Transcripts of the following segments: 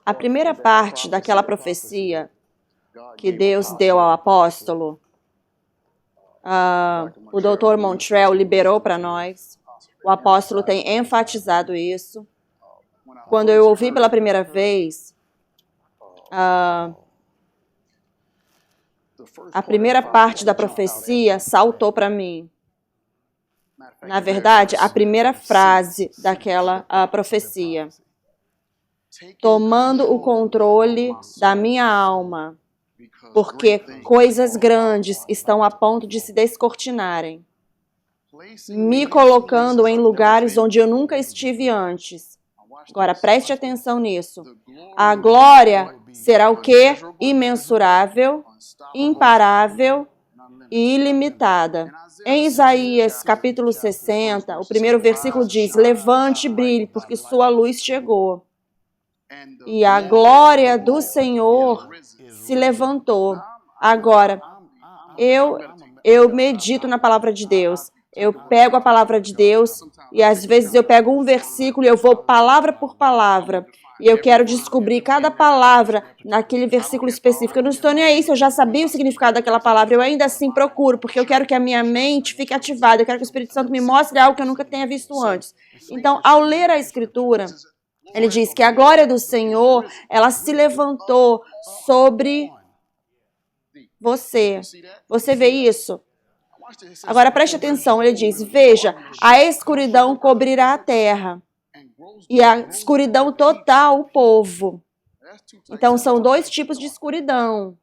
A primeira parte daquela profecia que Deus deu ao apóstolo, o Dr. Montrell liberou para nós. O apóstolo tem enfatizado isso. Quando eu ouvi pela primeira vez, a primeira parte da profecia saltou para mim. Na verdade, a primeira frase daquela profecia. Tomando o controle da minha alma, porque coisas grandes estão a ponto de se descortinarem, me colocando em lugares onde eu nunca estive antes. Agora, preste atenção nisso. A glória será o quê? Imensurável, imparável e ilimitada. Em Isaías, capítulo 60, o primeiro versículo diz: levante e brilhe, porque sua luz chegou. E a glória do Senhor se levantou. Agora, eu medito na palavra de Deus. Eu pego a palavra de Deus e às vezes eu pego um versículo e eu vou palavra por palavra. E eu quero descobrir cada palavra naquele versículo específico. Eu não estou nem aí se eu já sabia o significado daquela palavra. Eu ainda assim procuro, porque eu quero que a minha mente fique ativada. Eu quero que o Espírito Santo me mostre algo que eu nunca tenha visto antes. Então, ao ler a Escritura, ele diz que a glória do Senhor, ela se levantou sobre você. Você vê isso? Agora preste atenção, ele diz: veja, a escuridão cobrirá a terra e a escuridão total o povo. Então são dois tipos de escuridão.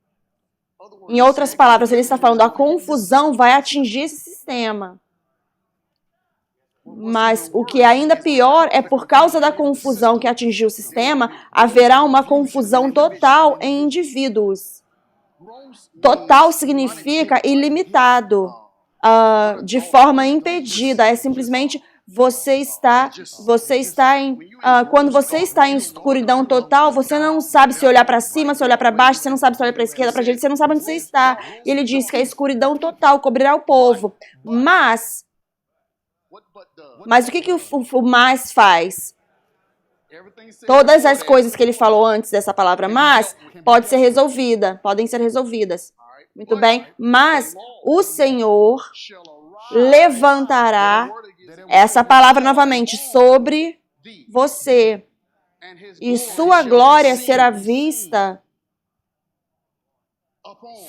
Em outras palavras, ele está falando a confusão vai atingir esse sistema. Mas o que é ainda pior é por causa da confusão que atingiu o sistema, haverá uma confusão total em indivíduos. Total significa ilimitado. De forma impedida, é simplesmente você está em quando você está em escuridão total, você não sabe se olhar para cima, se olhar para baixo, você não sabe se olhar para a esquerda, para a direita, você não sabe onde você está. E ele diz que a escuridão total cobrirá o povo. Mas o que o mais faz? Todas as coisas que ele falou antes dessa palavra mas podem ser resolvidas. Muito bem, mas o Senhor levantará essa palavra novamente sobre você e sua glória será vista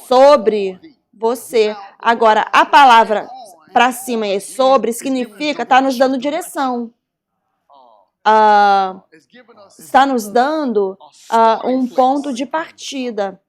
sobre você. Agora, a palavra para cima e sobre significa está nos dando direção. Está nos dando um ponto de partida.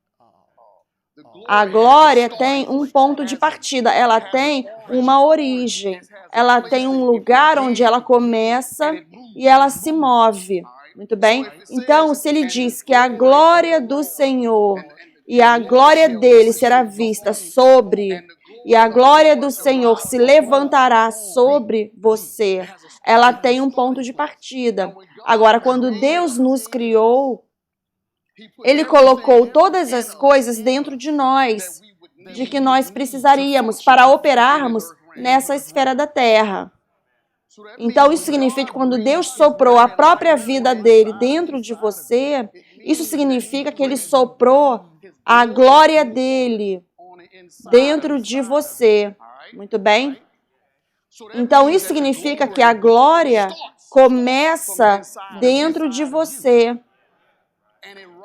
A glória tem um ponto de partida, ela tem uma origem, ela tem um lugar onde ela começa e ela se move. Muito bem? Então, se ele diz que a glória do Senhor e a glória dele será vista sobre, e a glória do Senhor se levantará sobre você, ela tem um ponto de partida. Agora, quando Deus nos criou, Ele colocou todas as coisas dentro de nós, de que nós precisaríamos para operarmos nessa esfera da terra. Então, isso significa que quando Deus soprou a própria vida dele dentro de você, isso significa que ele soprou a glória dele dentro de você. Muito bem? Então, isso significa que a glória começa dentro de você.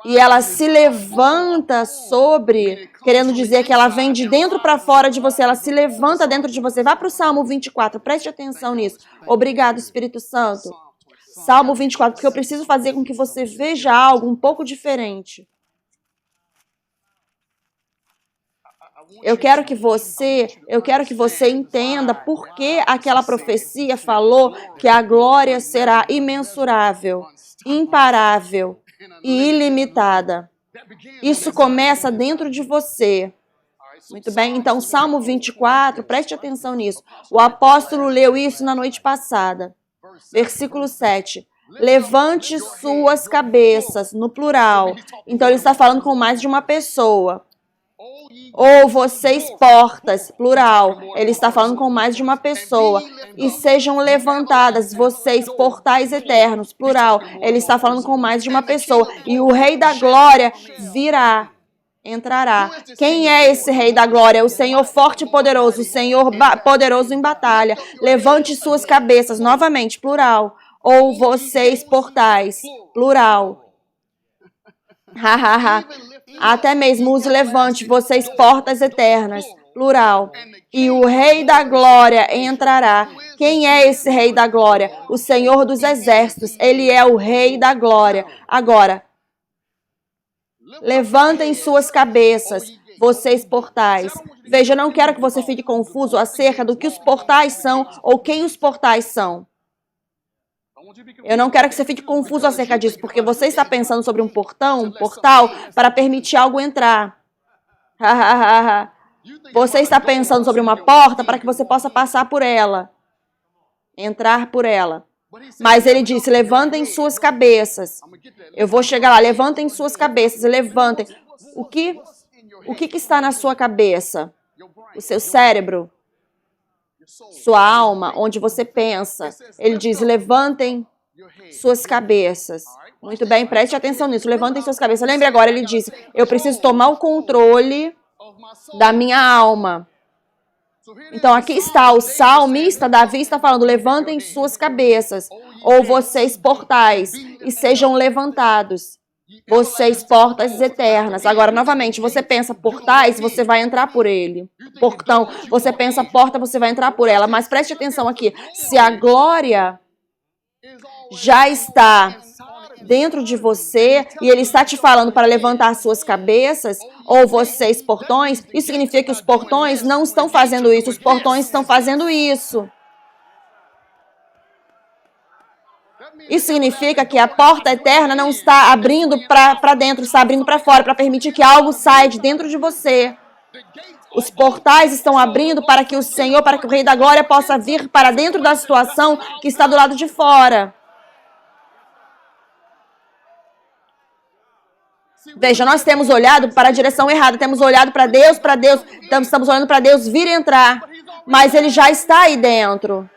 E ela se levanta sobre, querendo dizer que ela vem de dentro para fora de você, ela se levanta dentro de você. Vá para o Salmo 24, preste atenção nisso. Obrigado, Espírito Santo. Salmo 24, porque eu preciso fazer com que você veja algo um pouco diferente. Eu quero que você entenda por que aquela profecia falou que a glória será imensurável, imparável e ilimitada. Isso começa dentro de você. Muito bem? Então, Salmo 24, preste atenção nisso. O apóstolo leu isso na noite passada. Versículo 7. Levante suas cabeças, no plural. Então, ele está falando com mais de uma pessoa. Ou vocês portas, plural, ele está falando com mais de uma pessoa, e sejam levantadas, vocês portais eternos, plural, ele está falando com mais de uma pessoa, e o Rei da Glória virá, entrará. Quem é esse Rei da Glória? O Senhor forte e poderoso, o Senhor poderoso em batalha. Levante suas cabeças, novamente, plural, ou vocês portais, plural. Hahaha. Até mesmo os levante, vocês portas eternas, plural. E o Rei da Glória entrará. Quem é esse Rei da Glória? O Senhor dos Exércitos. Ele é o Rei da Glória. Agora, levantem suas cabeças, vocês portais. Veja, eu não quero que você fique confuso acerca do que os portais são ou quem os portais são. Eu não quero que você fique confuso acerca disso, porque você está pensando sobre um portal, para permitir algo entrar. Você está pensando sobre uma porta para que você possa passar por ela, entrar por ela. Mas ele disse, levantem suas cabeças. Eu vou chegar lá, levantem suas cabeças e levantem. O que está na sua cabeça? O seu cérebro? Sua alma, onde você pensa. Ele diz, levantem suas cabeças. Muito bem, preste atenção nisso. Levantem suas cabeças. Lembre agora, ele disse, eu preciso tomar o controle da minha alma. Então, aqui está, o salmista Davi está falando, levantem suas cabeças, ou vocês portais, e sejam levantados. Vocês portas eternas. Agora, novamente, você pensa portais, você vai entrar por ele. Portão, você pensa porta, você vai entrar por ela. Mas preste atenção aqui. Se a glória já está dentro de você e ele está te falando para levantar suas cabeças, ou vocês portões, isso significa que os portões não estão fazendo isso, os portões estão fazendo isso. Isso significa que a porta eterna não está abrindo para dentro, está abrindo para fora, para permitir que algo saia de dentro de você. Os portais estão abrindo para que o Senhor, para que o Rei da Glória possa vir para dentro da situação que está do lado de fora. Veja, nós temos olhado para a direção errada, temos olhado para Deus, estamos olhando para Deus vir entrar, mas Ele já está aí dentro.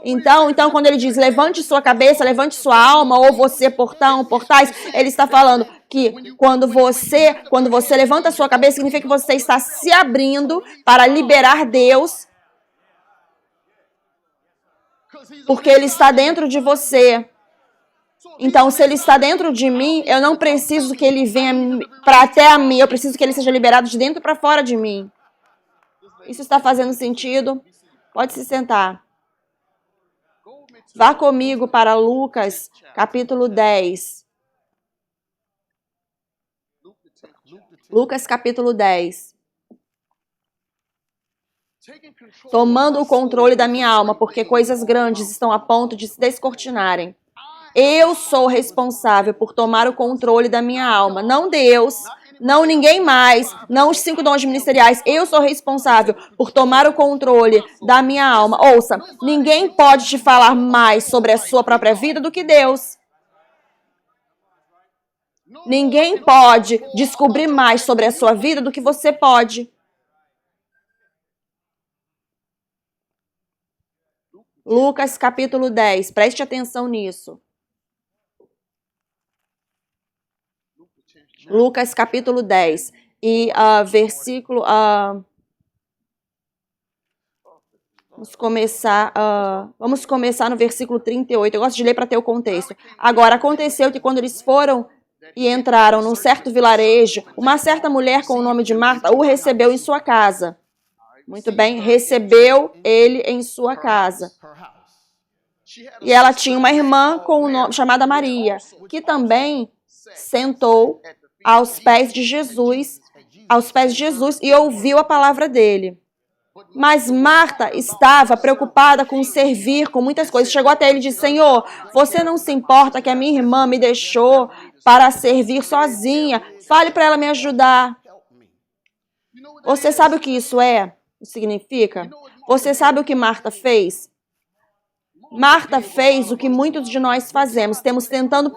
Então, quando ele diz, levante sua cabeça, levante sua alma, ou você, portais, ele está falando que quando você levanta a sua cabeça, significa que você está se abrindo para liberar Deus, porque Ele está dentro de você. Então, se Ele está dentro de mim, eu não preciso que Ele venha para até a mim, eu preciso que Ele seja liberado de dentro para fora de mim. Isso está fazendo sentido? Pode se sentar. Vá comigo para Lucas, capítulo 10. Lucas, capítulo 10. Tomando o controle da minha alma, porque coisas grandes estão a ponto de se descortinarem. Eu sou responsável por tomar o controle da minha alma, não Deus. Não ninguém mais, não os 5 dons ministeriais. Eu sou responsável por tomar o controle da minha alma. Ouça, ninguém pode te falar mais sobre a sua própria vida do que Deus. Ninguém pode descobrir mais sobre a sua vida do que você pode. Lucas capítulo 10, preste atenção nisso. Lucas capítulo 10 e versículo... Vamos começar no versículo 38. Eu gosto de ler para ter o contexto. Agora, aconteceu que quando eles foram e entraram num certo vilarejo, uma certa mulher com o nome de Marta o recebeu em sua casa. Muito bem, recebeu ele em sua casa. E ela tinha uma irmã com o nome, chamada Maria, que também sentou aos pés de Jesus e ouviu a palavra dele. Mas Marta estava preocupada com servir, com muitas coisas. Chegou até ele e disse, Senhor, você não se importa que a minha irmã me deixou para servir sozinha? Fale para ela me ajudar. Você sabe o que isso significa? Você sabe o que Marta fez? Marta fez o que muitos de nós fazemos. Temos tentando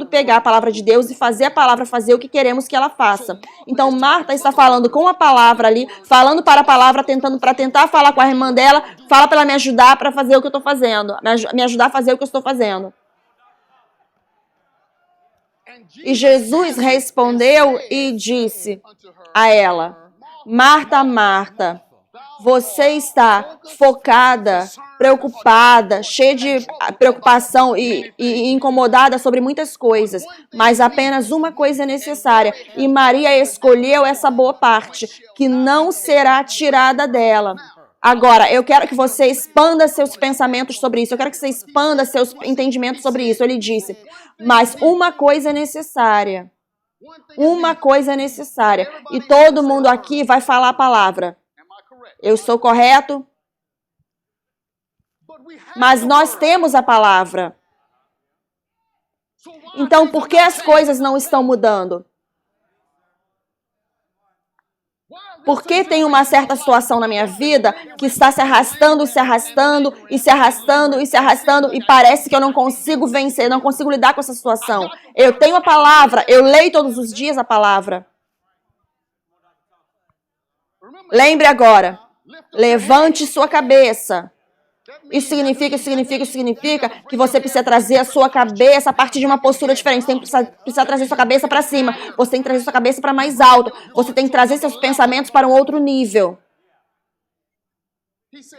pegar a palavra de Deus e fazer a palavra fazer o que queremos que ela faça. Então, Marta está falando com a palavra ali, falando para a palavra, para tentar falar com a irmã dela, fala para ela me ajudar para fazer o que eu estou fazendo, me ajudar a fazer o que eu estou fazendo. E Jesus respondeu e disse a ela: Marta, Marta, você está focada, preocupada, cheia de preocupação e incomodada sobre muitas coisas, mas apenas uma coisa é necessária. E Maria escolheu essa boa parte, que não será tirada dela. Agora, eu quero que você expanda seus pensamentos sobre isso. Eu quero que você expanda seus entendimentos sobre isso. Ele disse, mas uma coisa é necessária. Uma coisa é necessária. E todo mundo aqui vai falar a palavra. Eu estou correto? Mas nós temos a palavra. Então, por que as coisas não estão mudando? Por que tem uma certa situação na minha vida que está se arrastando, se arrastando, e se arrastando, e se arrastando, e parece que eu não consigo vencer, não consigo lidar com essa situação? Eu tenho a palavra, eu leio todos os dias a palavra. Lembre agora, levante sua cabeça. Isso significa que você precisa trazer a sua cabeça a partir de uma postura diferente. Você precisa trazer sua cabeça para cima. Você tem que trazer sua cabeça para mais alto. Você tem que trazer seus pensamentos para um outro nível.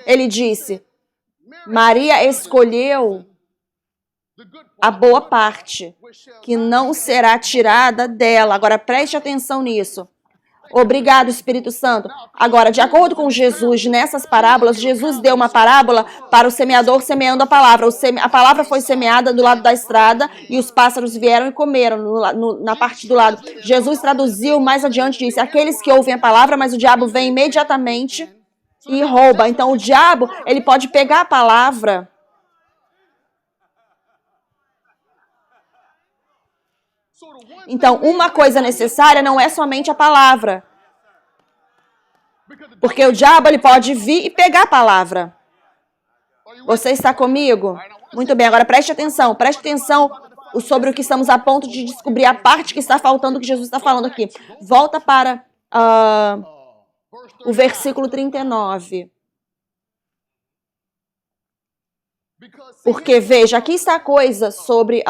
Ele disse, Maria escolheu a boa parte, que não será tirada dela. Agora preste atenção nisso. Obrigado, Espírito Santo. Agora, de acordo com Jesus, nessas parábolas, Jesus deu uma parábola para o semeador semeando a palavra. A palavra foi semeada do lado da estrada e os pássaros vieram e comeram na parte do lado. Jesus traduziu mais adiante, disse, aqueles que ouvem a palavra, mas o diabo vem imediatamente e rouba. Então, o diabo, ele pode pegar a palavra. Então, uma coisa necessária não é somente a palavra. Porque o diabo ele pode vir e pegar a palavra. Você está comigo? Muito bem, agora preste atenção sobre o que estamos a ponto de descobrir, a parte que está faltando, que Jesus está falando aqui. Volta para o versículo 39. Porque, veja, aqui está a coisa sobre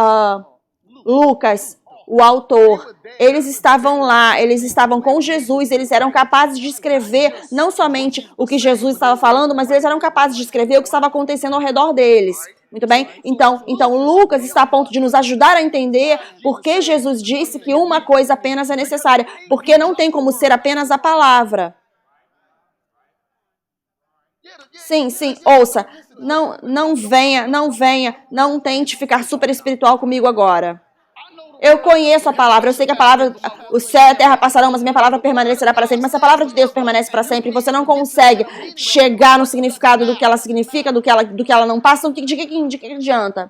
Lucas, o autor. Eles estavam lá, eles estavam com Jesus, eles eram capazes de escrever não somente o que Jesus estava falando, mas eles eram capazes de escrever o que estava acontecendo ao redor deles. Muito bem? Então Lucas está a ponto de nos ajudar a entender por que Jesus disse que uma coisa apenas é necessária, porque não tem como ser apenas a palavra. Sim, ouça, não tente ficar super espiritual comigo agora. Eu conheço a palavra, eu sei que a palavra, o céu e a terra passarão, mas minha palavra permanecerá para sempre. Mas se a palavra de Deus permanece para sempre, você não consegue chegar no significado do que ela significa, do que ela não passa, de que adianta?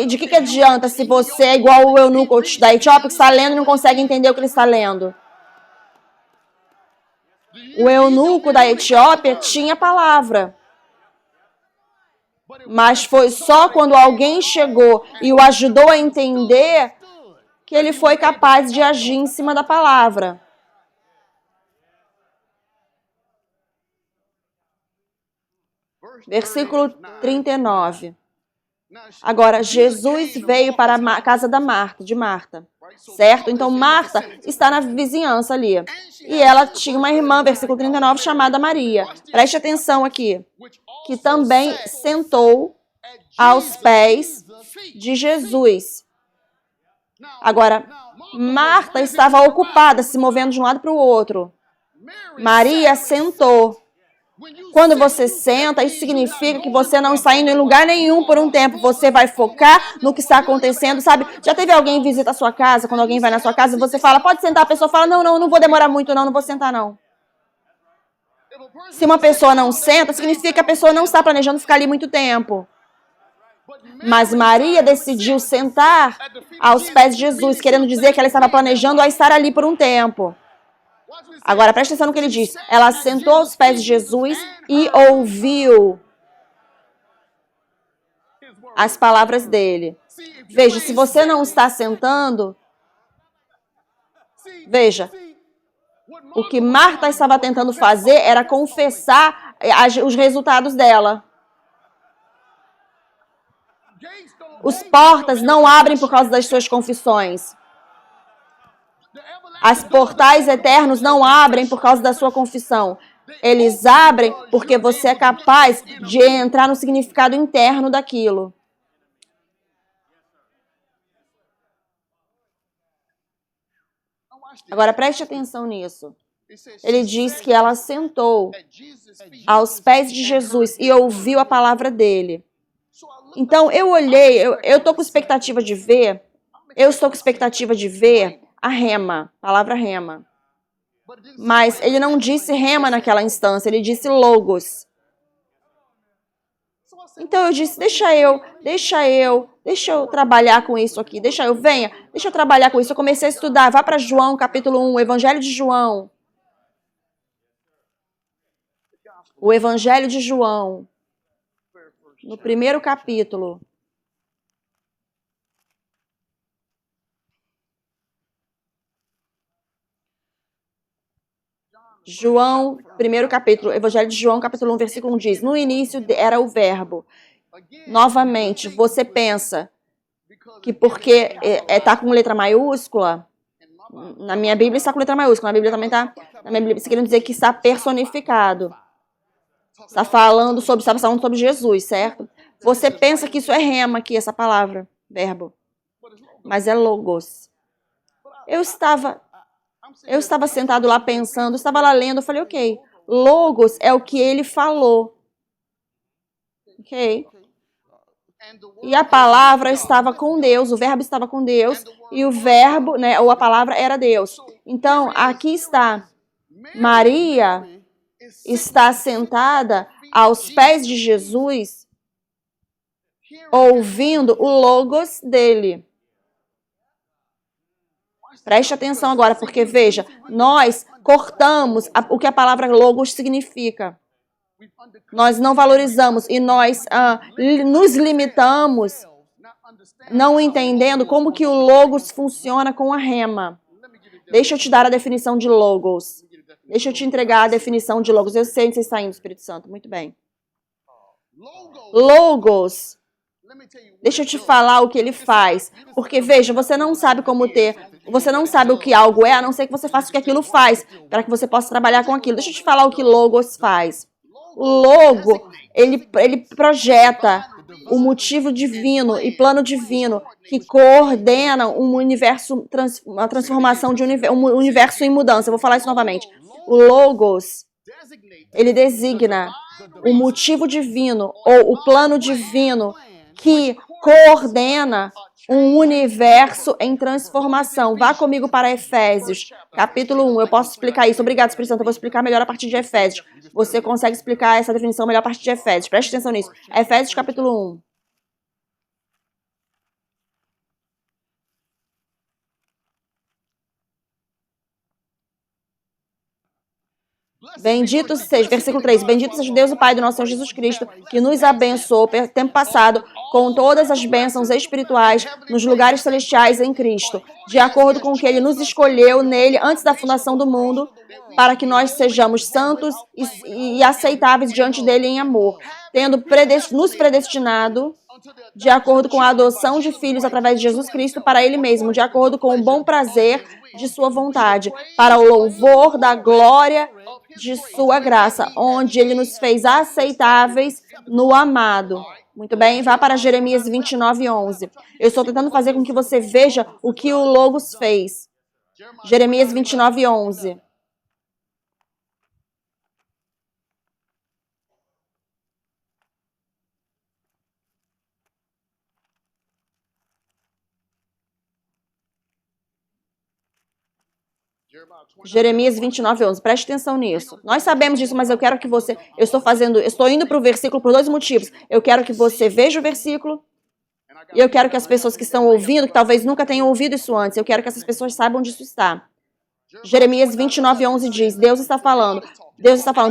De que adianta se você é igual o eunuco da Etiópia que está lendo e não consegue entender o que ele está lendo? O eunuco da Etiópia tinha a palavra. Mas foi só quando alguém chegou e o ajudou a entender que ele foi capaz de agir em cima da palavra. Versículo 39. Agora, Jesus veio para a casa de Marta, certo? Então, Marta está na vizinhança ali. E ela tinha uma irmã, versículo 39, chamada Maria. Preste atenção aqui. Que também sentou aos pés de Jesus. Agora, Marta estava ocupada, se movendo de um lado para o outro. Maria sentou. Quando você senta, isso significa que você não está indo em lugar nenhum por um tempo. Você vai focar no que está acontecendo, sabe? Já teve alguém visita a sua casa, quando alguém vai na sua casa, você fala, pode sentar, a pessoa fala, não vou demorar muito, não vou sentar, não. Se uma pessoa não senta, significa que a pessoa não está planejando ficar ali muito tempo. Mas Maria decidiu sentar aos pés de Jesus, querendo dizer que ela estava planejando a estar ali por um tempo. Agora, preste atenção no que ele diz. Ela sentou aos pés de Jesus e ouviu. as palavras dele. Veja, se você não está sentando, veja, o que Marta estava tentando fazer era confessar os resultados dela. Os portas não abrem por causa das suas confissões. As portais eternos não abrem por causa da sua confissão. Eles abrem porque você é capaz de entrar no significado interno daquilo. Agora preste atenção nisso. Ele diz que ela sentou aos pés de Jesus e ouviu a palavra dele. Então eu olhei, eu estou com expectativa de ver, a rema, a palavra rema. Mas ele não disse rema naquela instância, ele disse logos. Então eu disse, deixa eu trabalhar com isso aqui, deixa eu trabalhar com isso. Eu comecei a estudar, vá para João, capítulo 1, Evangelho de João. O Evangelho de João, no primeiro capítulo. João, primeiro capítulo, Evangelho de João, capítulo 1, versículo 1 diz, no início era o verbo. Novamente, você pensa que porque está com letra maiúscula, na minha Bíblia está com letra maiúscula, na Bíblia também está, na minha Bíblia está querendo dizer que está personificado. Está falando sobre Jesus, certo? Você pensa que isso é rema aqui, essa palavra, verbo. Mas é logos. Eu estava sentado lá pensando, estava lá lendo, eu falei, ok, logos é o que ele falou. Ok? E a palavra estava com Deus, o verbo estava com Deus, e o verbo, né, ou a palavra era Deus. Então, aqui está, Maria está sentada aos pés de Jesus, ouvindo o logos dele. Preste atenção agora, porque veja, nós cortamos o que a palavra logos significa. Nós não valorizamos e nós nos limitamos não entendendo como que o logos funciona com a rema. Deixa eu te dar a definição de logos. Deixa eu te entregar a definição de logos. Eu sei onde você está indo, Espírito Santo. Muito bem. Logos. Deixa eu te falar o que ele faz. Porque, veja, você não sabe você não sabe o que algo é, a não ser que você faça o que aquilo faz, para que você possa trabalhar com aquilo. Deixa eu te falar o que logos faz. O logo, ele projeta o motivo divino e plano divino que coordena um universo, uma transformação de um universo em mudança. Eu vou falar isso novamente. O logos, ele designa o motivo divino ou o plano divino que coordena um universo em transformação. Vá comigo para Efésios, capítulo 1. Eu posso explicar isso. Obrigado, Espírito Santo. Eu vou explicar melhor a partir de Efésios. Você consegue explicar essa definição melhor a partir de Efésios. Preste atenção nisso. Efésios, capítulo 1. Bendito seja, versículo 3, bendito seja Deus, o Pai do nosso Senhor Jesus Cristo, que nos abençoou pelo tempo passado com todas as bênçãos espirituais nos lugares celestiais em Cristo, de acordo com o que Ele nos escolheu nele antes da fundação do mundo, para que nós sejamos santos e aceitáveis diante dele em amor, tendo nos predestinado de acordo com a adoção de filhos através de Jesus Cristo para Ele mesmo, de acordo com o bom prazer de sua vontade, para o louvor da glória de sua graça, onde Ele nos fez aceitáveis no amado. Muito bem, vá para Jeremias 29:11. Eu estou tentando fazer com que você veja o que o Logos fez. Jeremias 29:11. Jeremias 29:11. Preste atenção nisso. Nós sabemos disso, mas eu quero que você... Eu estou indo para o versículo por dois motivos. Eu quero que você veja o versículo e eu quero que as pessoas que estão ouvindo, que talvez nunca tenham ouvido isso antes, eu quero que essas pessoas saibam onde isso está. Jeremias 29:11 diz, Deus está falando,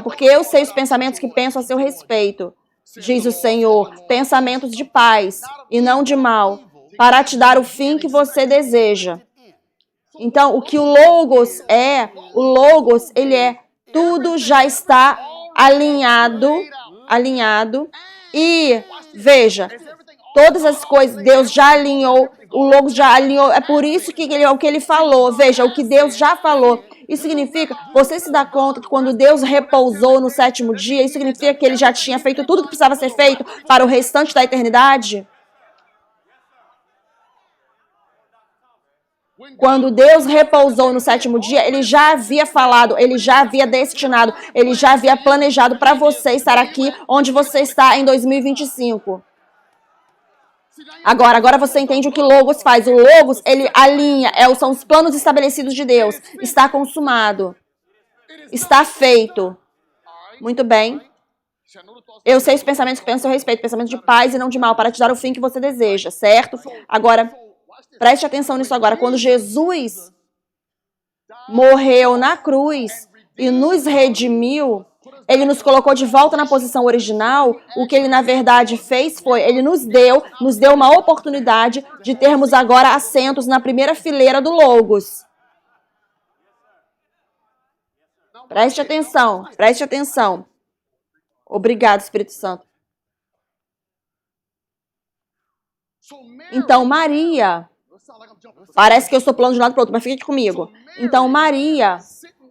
porque eu sei os pensamentos que penso a seu respeito. diz o Senhor, pensamentos de paz e não de mal, para te dar o fim que você deseja. Então, o que o Logos, ele é, tudo já está alinhado, e, veja, todas as coisas, Deus já alinhou, o Logos já alinhou, é por isso que o que ele falou, veja, o que Deus já falou. Isso significa, você se dá conta que quando Deus repousou no 7º dia, isso significa que ele já tinha feito tudo que precisava ser feito para o restante da eternidade? Quando Deus repousou no 7º dia, ele já havia falado, ele já havia destinado, ele já havia planejado para você estar aqui onde você está em 2025. Agora você entende o que Logos faz. O Logos, ele alinha, são os planos estabelecidos de Deus. Está consumado. Está feito. Muito bem. Eu sei os pensamentos que pensam a seu respeito, pensamentos de paz e não de mal, para te dar o fim que você deseja, certo? Agora, preste atenção nisso agora. Quando Jesus morreu na cruz e nos redimiu, ele nos colocou de volta na posição original. O que ele, na verdade, fez foi, ele nos deu uma oportunidade de termos agora assentos na primeira fileira do Logos. Preste atenção, preste atenção. Obrigado, Espírito Santo. Então, Maria, parece que eu estou pulando de um lado para o outro, mas fique comigo. Então, Maria,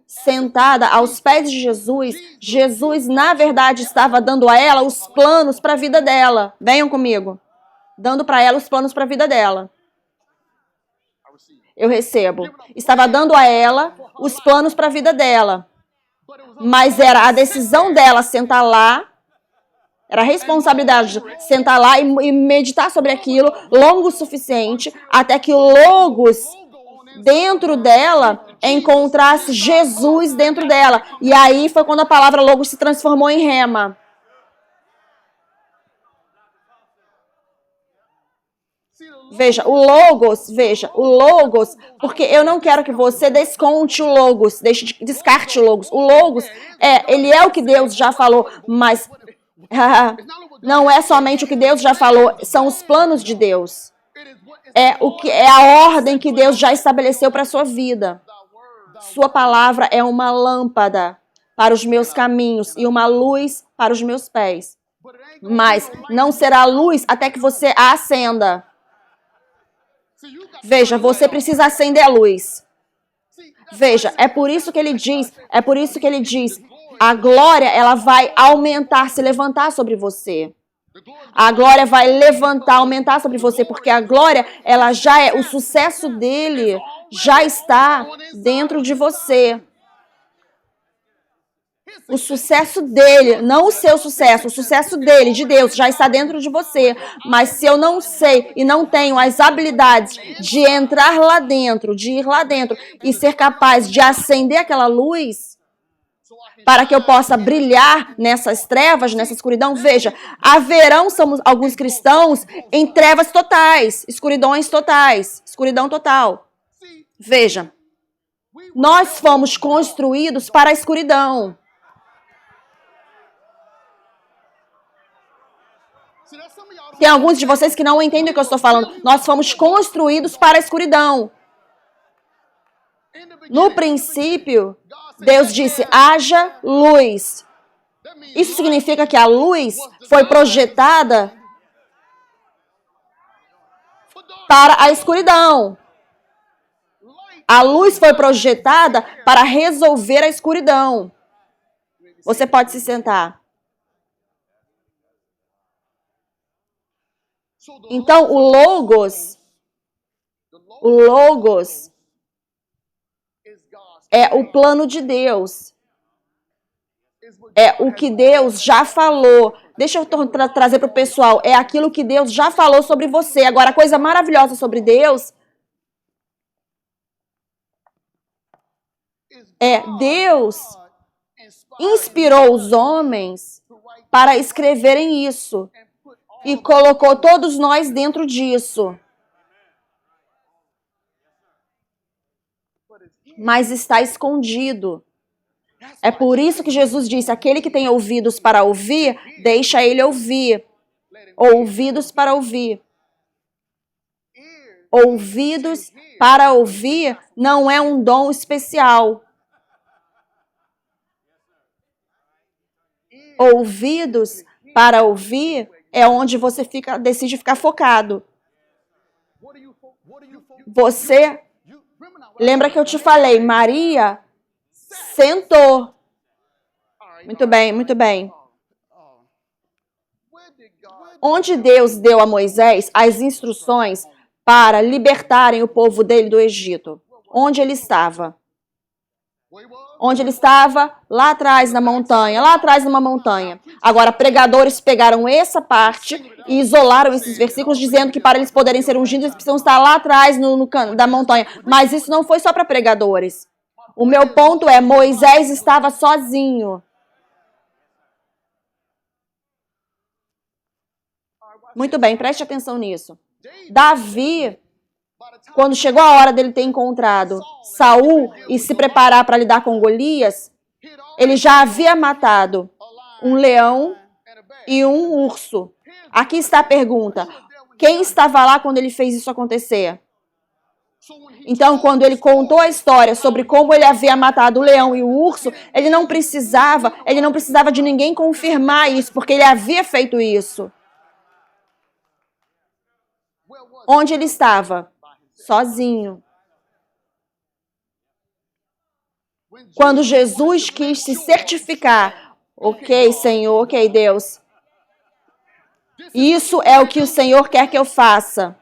sentada aos pés de Jesus, Jesus, na verdade, estava dando a ela os planos para a vida dela. Venham comigo. Dando para ela os planos para a vida dela. Eu recebo. Estava dando a ela os planos para a vida dela. Mas era a decisão dela sentar lá, era a responsabilidade de sentar lá e meditar sobre aquilo longo o suficiente até que o Logos dentro dela encontrasse Jesus dentro dela. E aí foi quando a palavra Logos se transformou em rema. Veja, o Logos, porque eu não quero que você desconte o Logos, descarte o Logos. O Logos, ele é o que Deus já falou, mas não é somente o que Deus já falou, são os planos de Deus. É a ordem que Deus já estabeleceu para a sua vida. Sua palavra é uma lâmpada para os meus caminhos e uma luz para os meus pés. Mas não será luz até que você a acenda. Veja, você precisa acender a luz. Veja, é por isso que ele diz, a glória, ela vai aumentar, se levantar sobre você. A glória vai aumentar sobre você, porque a glória, ela já o sucesso dele já está dentro de você. O sucesso dele, não o seu sucesso, o sucesso dele, de Deus, já está dentro de você. Mas se eu não sei e não tenho as habilidades de entrar lá dentro, de ir lá dentro e ser capaz de acender aquela luz, para que eu possa brilhar nessas trevas, nessa escuridão, veja, haverão alguns cristãos em trevas totais, escuridão total. Veja, nós fomos construídos para a escuridão. Tem alguns de vocês que não entendem o que eu estou falando. Nós fomos construídos para a escuridão. No princípio, Deus disse, haja luz. Isso significa que a luz foi projetada para a escuridão. A luz foi projetada para resolver a escuridão. Você pode se sentar. Então, o Logos é o plano de Deus. É o que Deus já falou. Deixa eu trazer para o pessoal. É aquilo que Deus já falou sobre você. Agora, a coisa maravilhosa sobre Deus Deus inspirou os homens para escreverem isso. E colocou todos nós dentro disso. Mas está escondido. É por isso que Jesus disse, aquele que tem ouvidos para ouvir, deixa ele ouvir. Ouvidos para ouvir. Ouvidos para ouvir não é um dom especial. Ouvidos para ouvir é onde você decide ficar focado. Você, lembra que eu te falei, Maria sentou. Muito bem, muito bem. Onde Deus deu a Moisés as instruções para libertarem o povo dele do Egito? Onde ele estava? Onde ele estava? Lá atrás na montanha, lá atrás numa montanha. Agora, pregadores pegaram essa parte e isolaram esses versículos, dizendo que para eles poderem ser ungidos, eles precisam estar lá atrás no canto da montanha. Mas isso não foi só para pregadores. O meu ponto é, Moisés estava sozinho. Muito bem, preste atenção nisso. Davi, quando chegou a hora dele ter encontrado Saul e se preparar para lidar com Golias, ele já havia matado um leão e um urso. Aqui está a pergunta. Quem estava lá quando ele fez isso acontecer? Então, quando ele contou a história sobre como ele havia matado o leão e o urso, ele não precisava de ninguém confirmar isso, porque ele havia feito isso. Onde ele estava? Sozinho. Quando Jesus quis se certificar, ok, Senhor, ok, Deus, isso é o que o Senhor quer que eu faça.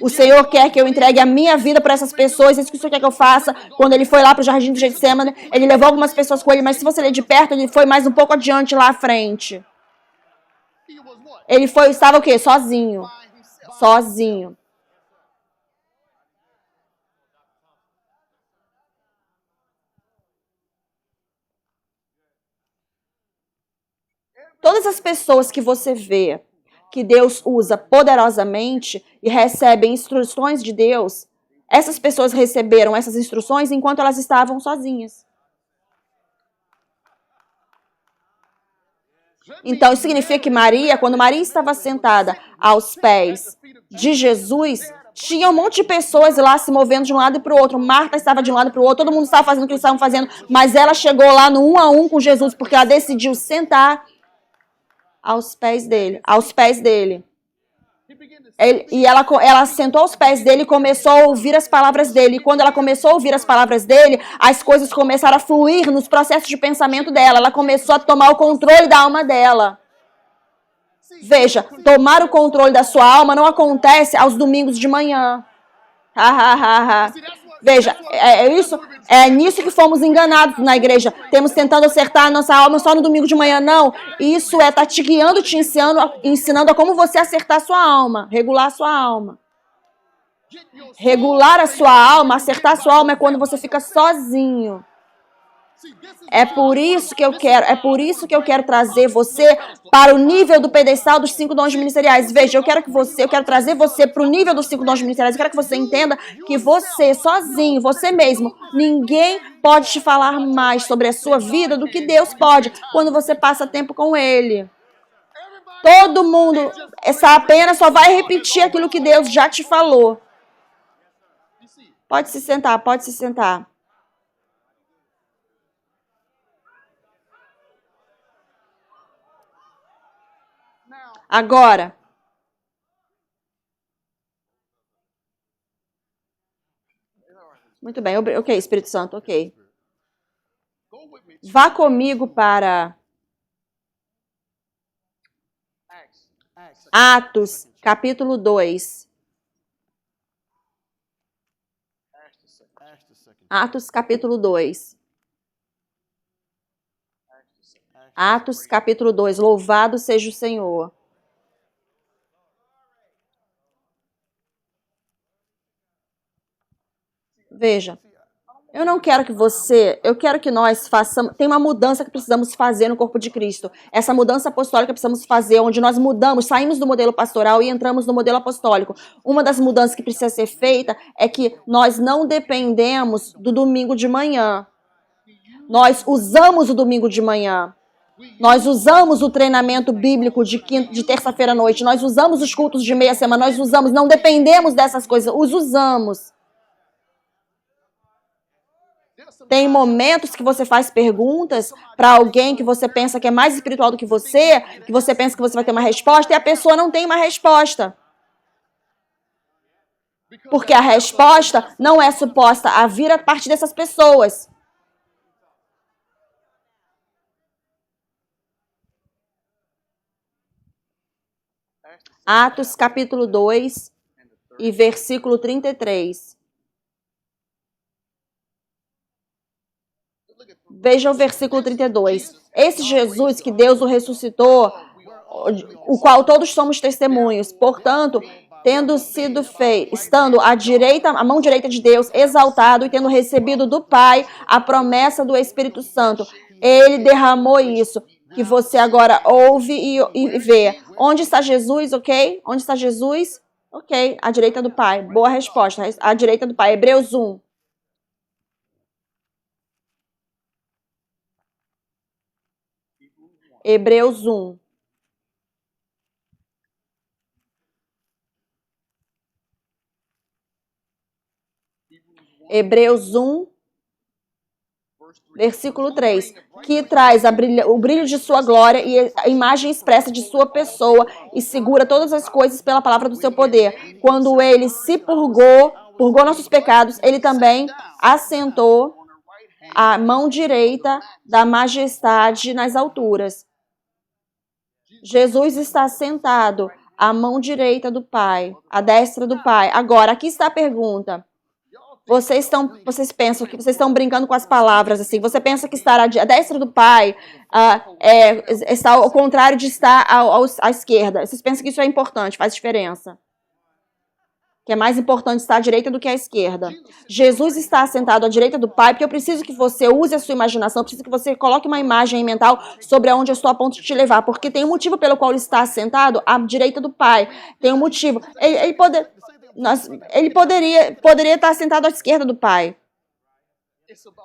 O Senhor quer que eu entregue a minha vida para essas pessoas, isso que o Senhor quer que eu faça. Quando ele foi lá para o jardim do Getsemane, ele levou algumas pessoas com ele, mas se você ler de perto, ele foi mais um pouco adiante lá à frente. Ele estava o quê? Sozinho. Sozinho. Todas as pessoas que você vê que Deus usa poderosamente e recebem instruções de Deus, essas pessoas receberam essas instruções enquanto elas estavam sozinhas. Então, isso significa que Maria, quando Maria estava sentada aos pés de Jesus, tinha um monte de pessoas lá se movendo de um lado e para o outro. Marta estava de um lado para o outro, todo mundo estava fazendo o que eles estavam fazendo, mas ela chegou lá no 1 a 1 com Jesus, porque ela decidiu sentar aos pés dele. Ela sentou aos pés dele e começou a ouvir as palavras dele. E quando ela começou a ouvir as palavras dele, as coisas começaram a fluir nos processos de pensamento dela. Ela começou a tomar o controle da alma dela. Veja, tomar o controle da sua alma não acontece aos domingos de manhã. Veja, é nisso que fomos enganados na igreja. Temos tentando acertar a nossa alma só no domingo de manhã. Não, isso tá te guiando, te ensinando a como você acertar a sua alma, regular a sua alma. Regular a sua alma, acertar a sua alma é quando você fica sozinho. É por isso que eu quero trazer você para o nível do pedestal dos 5 dons ministeriais. Veja, eu quero trazer você para o nível dos 5 dons ministeriais. Eu quero que você entenda que você, sozinho, você mesmo, ninguém pode te falar mais sobre a sua vida do que Deus pode quando você passa tempo com Ele. Todo mundo, apenas só vai repetir aquilo que Deus já te falou. Pode se sentar, pode se sentar. Agora, muito bem, ok, Espírito Santo, ok. Vá comigo para Atos, capítulo 2. Atos, capítulo 2. Atos, capítulo 2. Louvado seja o Senhor. Veja, eu quero que nós façamos, tem uma mudança que precisamos fazer no corpo de Cristo. Essa mudança apostólica precisamos fazer, onde nós mudamos, saímos do modelo pastoral e entramos no modelo apostólico. Uma das mudanças que precisa ser feita é que nós não dependemos do domingo de manhã. Nós usamos o domingo de manhã. Nós usamos o treinamento bíblico de terça-feira à noite. Nós usamos os cultos de meia semana. Nós usamos, não dependemos dessas coisas. Os usamos. Tem momentos que você faz perguntas para alguém que você pensa que é mais espiritual do que você pensa que você vai ter uma resposta e a pessoa não tem uma resposta. Porque a resposta não é suposta a vir a partir dessas pessoas. Atos capítulo 2 e versículo 33. Veja o versículo 32. Esse Jesus que Deus o ressuscitou, o qual todos somos testemunhos, portanto, tendo sido feito, estando à mão direita de Deus, exaltado e tendo recebido do Pai a promessa do Espírito Santo, ele derramou isso, que você agora ouve e vê. Onde está Jesus, ok? Onde está Jesus? Ok, à direita do Pai. Boa resposta, à direita do Pai. Hebreus 1. Hebreus 1. Hebreus 1, versículo 3, que traz o brilho de sua glória e a imagem expressa de sua pessoa e segura todas as coisas pela palavra do seu poder. Quando ele se purgou nossos pecados, ele também assentou a mão direita da majestade nas alturas. Jesus está sentado à mão direita do Pai, à destra do Pai. Agora, aqui está a pergunta. Vocês pensam que vocês estão brincando com as palavras, assim. Você pensa que estar à destra do Pai está ao contrário de estar à esquerda. Vocês pensam que isso é importante, faz diferença. Que é mais importante estar à direita do que à esquerda. Jesus está sentado à direita do Pai, porque eu preciso que você use a sua imaginação, eu preciso que você coloque uma imagem mental sobre onde eu estou a ponto de te levar, porque tem um motivo pelo qual ele está sentado à direita do Pai. Tem um motivo. Ele poderia estar sentado à esquerda do Pai.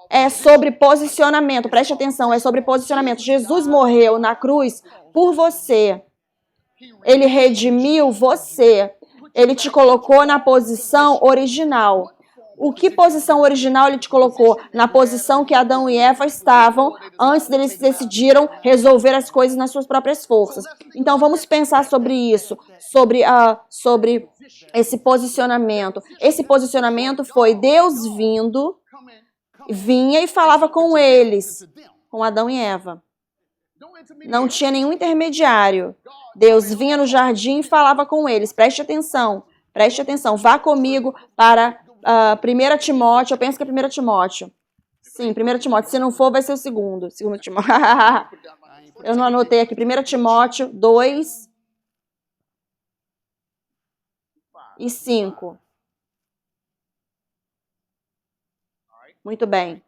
É sobre posicionamento, preste atenção, é sobre posicionamento. Jesus morreu na cruz por você. Ele redimiu você. Ele te colocou na posição original. O que posição original ele te colocou? Na posição que Adão e Eva estavam antes deles decidiram resolver as coisas nas suas próprias forças. Então vamos pensar sobre isso, sobre esse posicionamento. Esse posicionamento foi Deus vinha e falava com eles, com Adão e Eva. Não tinha nenhum intermediário. Deus vinha no jardim e falava com eles. Preste atenção. Vá comigo para 1 Timóteo. Eu penso que é 1 Timóteo. Sim, 1 Timóteo. Se não for, vai ser o segundo. 2 Timóteo. Eu não anotei aqui. 1 Timóteo 2 e 5. Muito bem.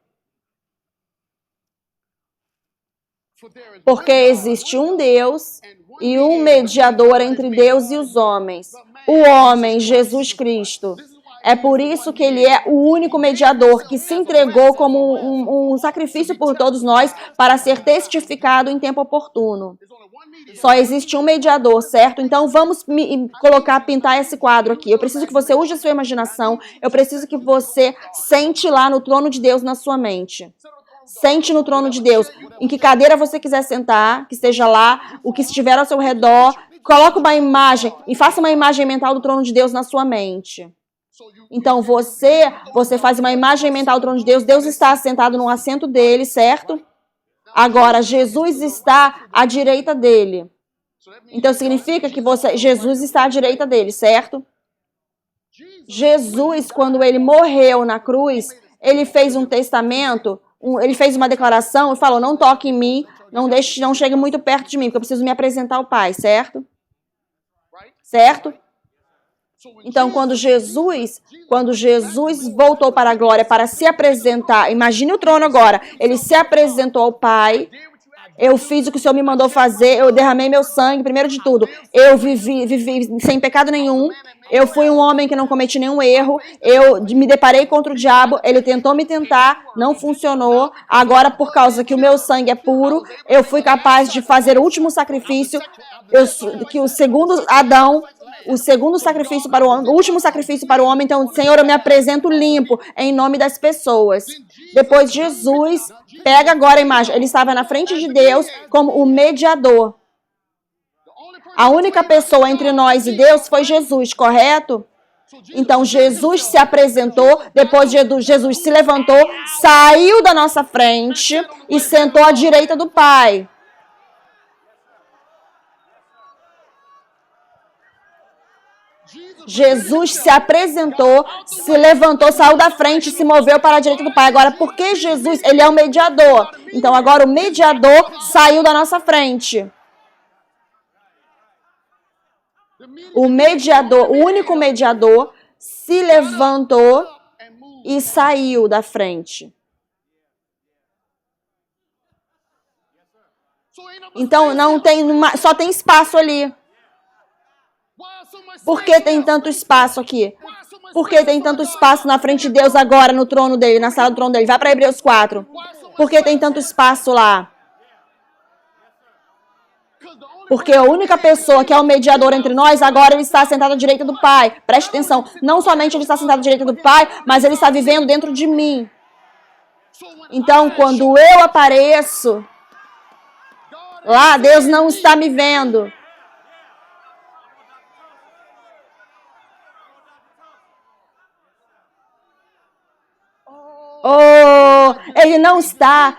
Porque existe um Deus e um mediador entre Deus e os homens, o homem, Jesus Cristo. É por isso que ele é o único mediador que se entregou como um sacrifício por todos nós para ser testificado em tempo oportuno. Só existe um mediador, certo? Então vamos pintar esse quadro aqui. Eu preciso que você use a sua imaginação, eu preciso que você sente lá no trono de Deus na sua mente. Sente no trono de Deus, em que cadeira você quiser sentar, que esteja lá, o que estiver ao seu redor, coloque uma imagem e faça uma imagem mental do trono de Deus na sua mente. Então você faz uma imagem mental do trono de Deus, Deus está sentado no assento dele, certo? Agora, Jesus está à direita dele. Então significa que Jesus está à direita dele, certo? Jesus, quando ele morreu na cruz, ele fez um testamento. Ele fez uma declaração e falou, não toque em mim, não chegue muito perto de mim, porque eu preciso me apresentar ao Pai, certo? Certo? Então, quando Jesus voltou para a glória para se apresentar, imagine o trono agora, ele se apresentou ao Pai, Eu fiz o que o Senhor me mandou fazer, eu derramei meu sangue, primeiro de tudo. Eu vivi sem pecado nenhum. Eu fui um homem que não cometi nenhum erro. Eu me deparei contra o diabo. Ele tentou me tentar, não funcionou. Agora, por causa que o meu sangue é puro, eu fui capaz de fazer o último sacrifício. Que o segundo Adão, o segundo sacrifício para o homem, o último sacrifício para o homem. Então, Senhor, eu me apresento limpo em nome das pessoas. Depois, Jesus, pega agora a imagem. Ele estava na frente de Deus como o mediador. A única pessoa entre nós e Deus foi Jesus, correto? Então, Jesus se apresentou, depois Jesus se levantou, saiu da nossa frente e sentou à direita do Pai. Jesus se apresentou, se levantou, saiu da frente e se moveu para a direita do Pai. Agora, por que Jesus? Ele é o mediador. Então, agora o mediador saiu da nossa frente. O mediador, o único mediador, se levantou e saiu da frente. Então, não tem, só tem espaço ali. Por que tem tanto espaço aqui? Por que tem tanto espaço na frente de Deus agora, no trono dele, na sala do trono dele? Vai para Hebreus 4. Por que tem tanto espaço lá? Porque a única pessoa que é o mediador entre nós, agora ele está sentado à direita do Pai. Preste atenção, não somente ele está sentado à direita do Pai, mas ele está vivendo dentro de mim. Então, quando eu apareço, lá Deus não está me vendo. Oh, ele não está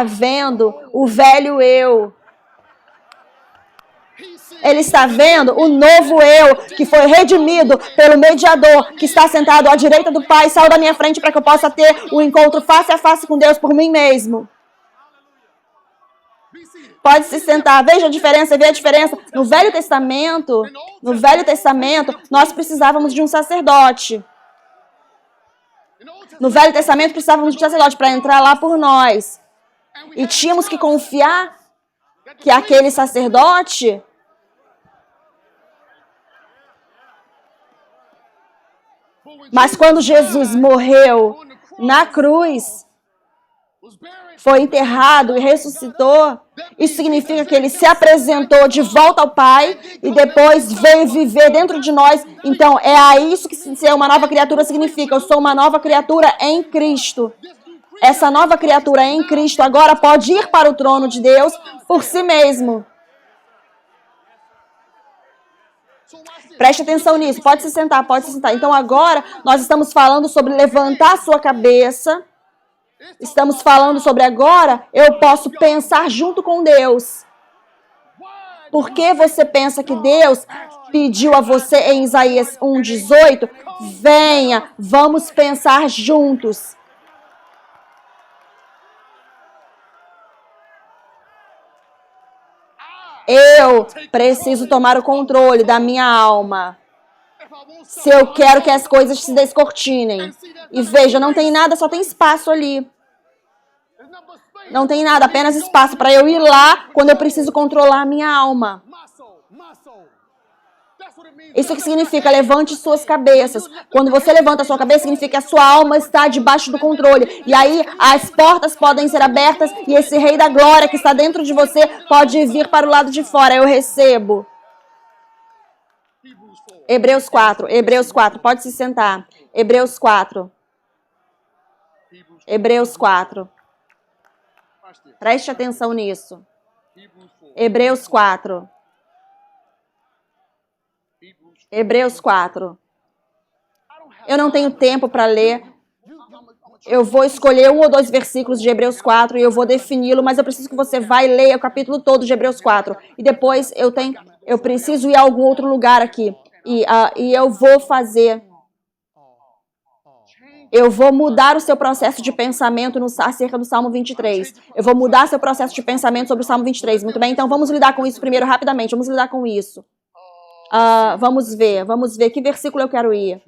vendo o velho eu. Ele está vendo o novo eu, que foi redimido pelo mediador, que está sentado à direita do Pai, saiu da minha frente para que eu possa ter o encontro face a face com Deus por mim mesmo. Pode se sentar, veja a diferença, vê a diferença. No Velho Testamento, nós precisávamos de um sacerdote. No Velho Testamento precisávamos de um sacerdote para entrar lá por nós. E tínhamos que confiar que aquele sacerdote Mas quando Jesus morreu na cruz, foi enterrado e ressuscitou, isso significa que ele se apresentou de volta ao Pai e depois veio viver dentro de nós. Então, é a isso que ser uma nova criatura significa. Eu sou uma nova criatura em Cristo. Essa nova criatura em Cristo agora pode ir para o trono de Deus por si mesmo. Preste atenção nisso. Pode se sentar, pode se sentar. Então, agora, nós estamos falando sobre levantar a sua cabeça. Estamos falando sobre agora, eu posso pensar junto com Deus. Por que você pensa que Deus pediu a você em Isaías 1:18? Venha, vamos pensar juntos. Eu preciso tomar o controle da minha alma. Se eu quero que as coisas se descortinem. E veja, não tem nada, só tem espaço ali. Não tem nada, apenas espaço para eu ir lá quando eu preciso controlar a minha alma. Isso que significa, levante suas cabeças. Quando você levanta a sua cabeça, significa que a sua alma está debaixo do controle. E aí, as portas podem ser abertas e esse Rei da Glória que está dentro de você pode vir para o lado de fora. Eu recebo. Hebreus 4, pode se sentar. Hebreus 4. Hebreus 4. Preste atenção nisso. Hebreus 4. Hebreus 4. Eu não tenho tempo para ler. Eu vou escolher 1 ou 2 versículos de Hebreus 4 e eu vou defini-lo, mas eu preciso que você vá e leia o capítulo todo de Hebreus 4. E depois eu preciso ir a algum outro lugar aqui. E eu vou fazer... Eu vou mudar o seu processo de pensamento acerca do Salmo 23. Eu vou mudar seu processo de pensamento sobre o Salmo 23. Muito bem? Então vamos lidar com isso primeiro rapidamente. Vamos lidar com isso. Vamos ver. Que versículo eu quero ir?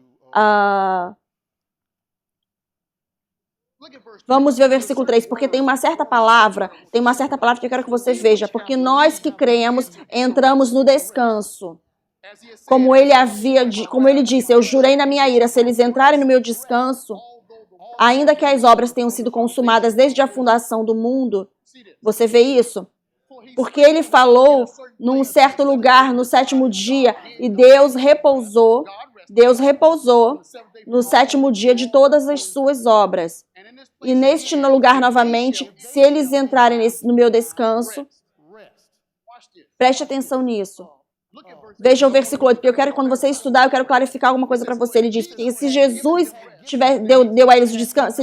Vamos ver o versículo 3, porque tem uma certa palavra que eu quero que você veja, porque nós que cremos entramos no descanso. Como ele disse, eu jurei na minha ira, se eles entrarem no meu descanso, ainda que as obras tenham sido consumadas desde a fundação do mundo, você vê isso? Porque ele falou num certo lugar no sétimo dia e Deus repousou no sétimo dia de todas as suas obras. E neste lugar novamente, se eles entrarem no meu descanso, preste atenção nisso. Veja o versículo 8, porque eu quero, quando você estudar, eu quero clarificar alguma coisa para você. Ele diz que se Jesus deu a eles o descanso,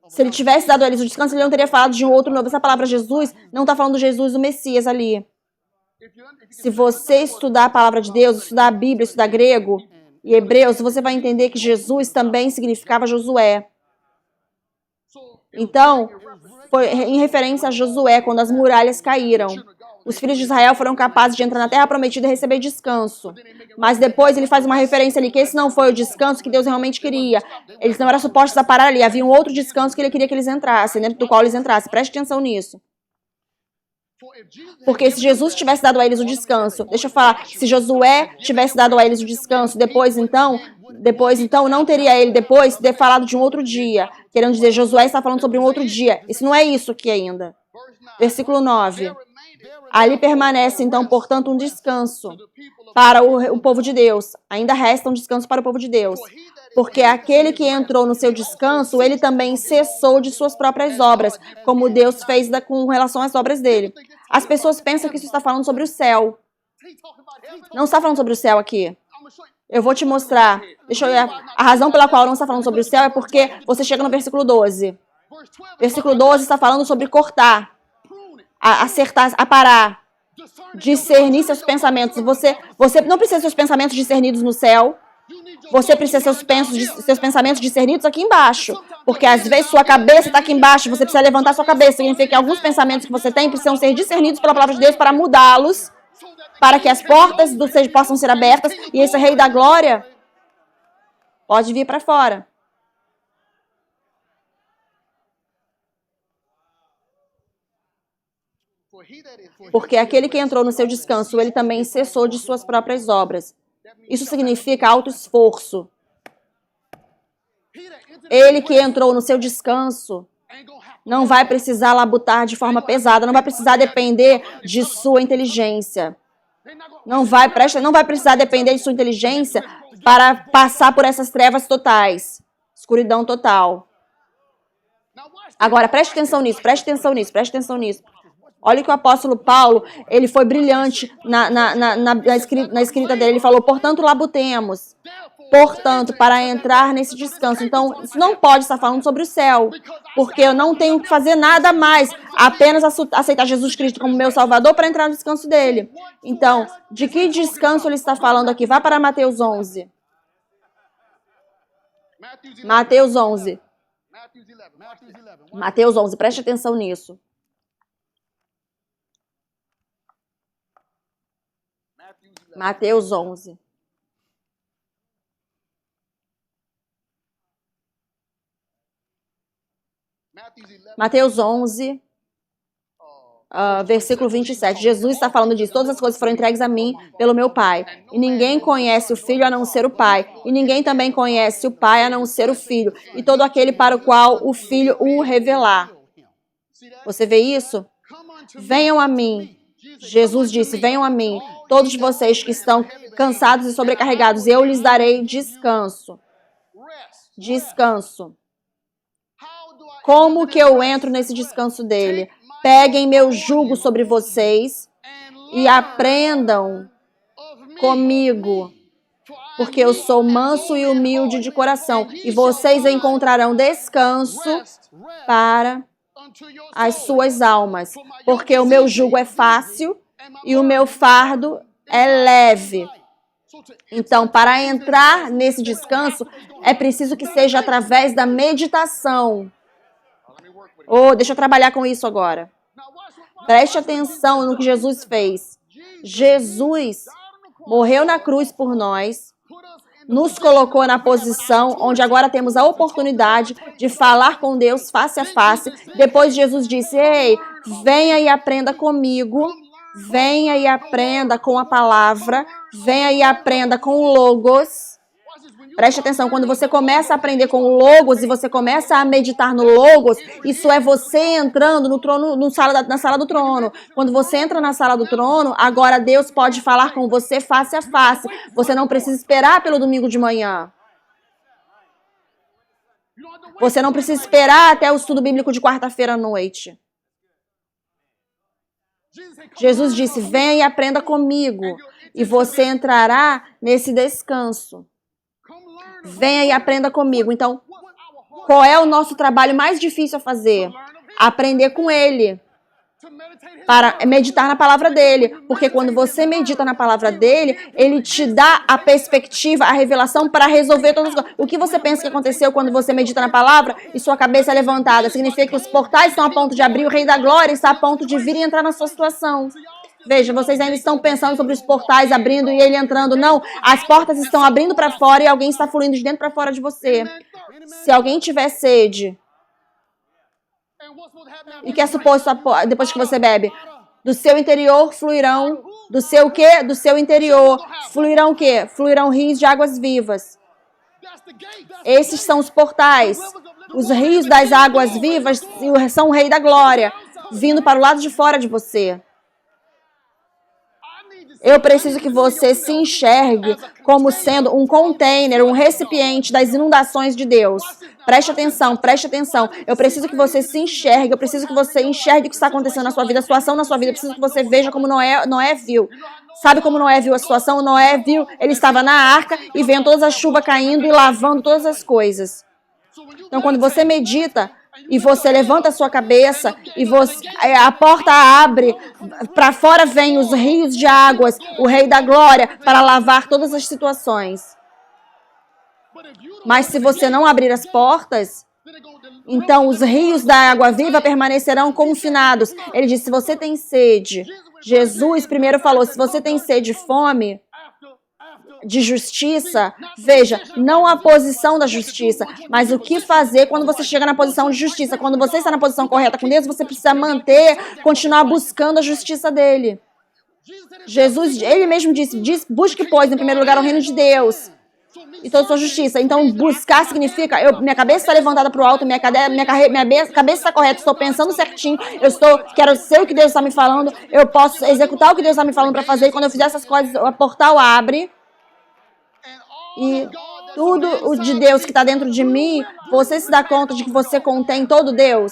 se ele tivesse dado a eles o descanso, ele não teria falado de um outro novo. Essa palavra Jesus não está falando do Jesus, o Messias ali. Se você estudar a palavra de Deus, estudar a Bíblia, estudar grego e Hebreus, você vai entender que Jesus também significava Josué. Então, foi em referência a Josué, quando as muralhas caíram. Os filhos de Israel foram capazes de entrar na terra prometida e receber descanso. Mas depois ele faz uma referência ali, que esse não foi o descanso que Deus realmente queria. Eles não eram supostos a parar ali. Havia um outro descanso que ele queria que eles entrassem, dentro do qual eles entrassem. Preste atenção nisso. Porque se Jesus tivesse dado a eles o descanso, deixa eu falar, se Josué tivesse dado a eles o descanso, depois então, não teria ele depois ter falado de um outro dia. Querendo dizer, Josué está falando sobre um outro dia. Isso não é isso aqui ainda. Versículo 9. Ali permanece, então, portanto, um descanso para o povo de Deus. Ainda resta um descanso para o povo de Deus. Porque aquele que entrou no seu descanso, ele também cessou de suas próprias obras, como Deus fez com relação às obras dele. As pessoas pensam que isso está falando sobre o céu. Não está falando sobre o céu aqui. Eu vou te mostrar. A razão pela qual não está falando sobre o céu é porque você chega no versículo 12. Versículo 12 está falando sobre cortar, acertar, aparar, discernir seus pensamentos. Você não precisa ter seus pensamentos discernidos no céu. Você precisa ter seus pensamentos discernidos aqui embaixo. Porque às vezes sua cabeça está aqui embaixo, você precisa levantar sua cabeça. Significa que alguns pensamentos que você tem precisam ser discernidos pela palavra de Deus para mudá-los, para que as portas do céu possam ser abertas e esse Rei da Glória pode vir para fora. Porque aquele que entrou no seu descanso, ele também cessou de suas próprias obras. Isso significa alto esforço. Ele que entrou no seu descanso não vai precisar labutar de forma pesada, não vai precisar depender de sua inteligência. Não vai precisar depender de sua inteligência para passar por essas trevas totais, escuridão total. Agora, preste atenção nisso. Olha que o apóstolo Paulo, ele foi brilhante na escrita dele. Ele falou, portanto, labutemos. Portanto, para entrar nesse descanso. Então, isso não pode estar falando sobre o céu, porque eu não tenho que fazer nada mais, apenas aceitar Jesus Cristo como meu Salvador para entrar no descanso dele. Então, de que descanso ele está falando aqui? Vá para Mateus 11. Mateus 11. Mateus 11, preste atenção nisso. Mateus 11. Mateus 11, versículo 27. Jesus está falando disso. Todas as coisas foram entregues a mim pelo meu Pai. E ninguém conhece o Filho a não ser o Pai. E ninguém também conhece o Pai a não ser o Filho. E todo aquele para o qual o Filho o revelar. Você vê isso? Venham a mim. Jesus disse, venham a mim, todos vocês que estão cansados e sobrecarregados, e eu lhes darei descanso. Descanso. Como que eu entro nesse descanso dele? Peguem meu jugo sobre vocês e aprendam comigo, porque eu sou manso e humilde de coração, e vocês encontrarão descanso para as suas almas, porque o meu jugo é fácil e o meu fardo é leve. Então, para entrar nesse descanso, é preciso que seja através da meditação. Deixa eu trabalhar com isso agora. Preste atenção no que Jesus fez. Jesus morreu na cruz por nós, nos colocou na posição onde agora temos a oportunidade de falar com Deus face a face. Depois Jesus disse, ei, venha e aprenda comigo, venha e aprenda com a palavra, venha e aprenda com o Logos. Preste atenção, quando você começa a aprender com o Logos e você começa a meditar no Logos, isso é você entrando no trono, na sala do trono. Quando você entra na sala do trono, agora Deus pode falar com você face a face. Você não precisa esperar pelo domingo de manhã. Você não precisa esperar até o estudo bíblico de quarta-feira à noite. Jesus disse, venha e aprenda comigo, e você entrará nesse descanso. Venha e aprenda comigo. Então, qual é o nosso trabalho mais difícil a fazer? Aprender com Ele. Para meditar na palavra dele. Porque quando você medita na palavra dele, ele te dá a perspectiva, a revelação para resolver todas as coisas. O que você pensa que aconteceu quando você medita na palavra e sua cabeça é levantada? Significa que os portais estão a ponto de abrir, o Rei da Glória está a ponto de vir e entrar na sua situação. Veja, vocês ainda estão pensando sobre os portais abrindo e ele entrando. Não, as portas estão abrindo para fora e alguém está fluindo de dentro para fora de você. Se alguém tiver sede, e que é suposto depois que você bebe? Do seu interior fluirão, do seu quê? Do seu interior fluirão o quê? Fluirão rios de águas vivas. Esses são os portais. Os rios das águas vivas são o Rei da Glória, vindo para o lado de fora de você. Eu preciso que você se enxergue como sendo um container, um recipiente das inundações de Deus. Preste atenção, preste atenção. Eu preciso que você se enxergue, eu preciso que você enxergue o que está acontecendo na sua vida, a situação na sua vida. Eu preciso que você veja como Noé viu. Sabe como Noé viu a situação? Noé viu, ele estava na arca e vendo toda a chuva caindo e lavando todas as coisas. Então, quando você medita e você levanta a sua cabeça e a porta abre, para fora vem os rios de águas, o Rei da Glória, para lavar todas as situações. Mas se você não abrir as portas, então os rios da água viva permanecerão confinados. Ele disse, se você tem sede, Jesus primeiro falou, se você tem sede e fome de justiça, veja, não a posição da justiça, mas o que fazer quando você chega na posição de justiça. Quando você está na posição correta com Deus, você precisa continuar buscando a justiça dele. Jesus, ele mesmo disse, busque, pois, em primeiro lugar o reino de Deus e toda a sua justiça. Então, buscar significa, minha cabeça está levantada para o alto, minha cabeça está correta, estou pensando certinho, quero ser o que Deus está me falando, eu posso executar o que Deus está me falando para fazer, e quando eu fizer essas coisas, o portal abre, e tudo o de Deus que está dentro de mim, você se dá conta de que você contém todo Deus?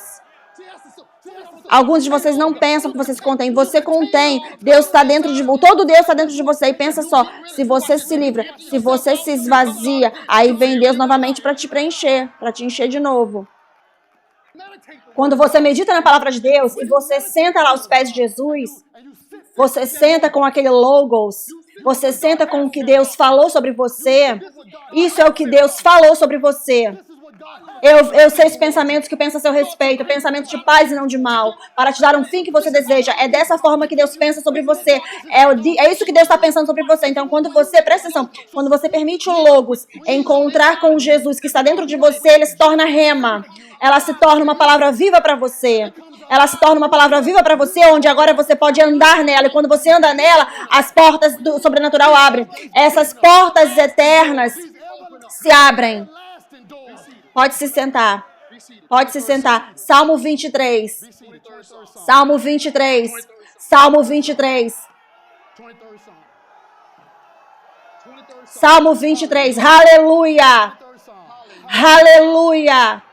Alguns de vocês não pensam que você se contém. Você contém. Deus está dentro de você. Todo Deus está dentro de você. E pensa só, se você se livra, se você se esvazia, aí vem Deus novamente para te preencher, para te encher de novo. Quando você medita na palavra de Deus e você senta lá aos pés de Jesus, você senta com aquele Logos, você senta com o que Deus falou sobre você, isso é o que Deus falou sobre você. Eu sei os pensamentos que pensa a seu respeito, pensamentos de paz e não de mal, para te dar um fim que você deseja. É dessa forma que Deus pensa sobre você. É isso que Deus está pensando sobre você. Então, presta atenção, quando você permite o Logos encontrar com Jesus que está dentro de você, ele se torna rema. Ela se torna uma palavra viva para você. Ela se torna uma palavra viva para você, onde agora você pode andar nela. E quando você anda nela, as portas do sobrenatural abrem. Essas portas eternas se abrem. Pode se sentar. Pode se sentar. Salmo 23. Salmo 23. Salmo 23. Salmo 23. Aleluia. Aleluia.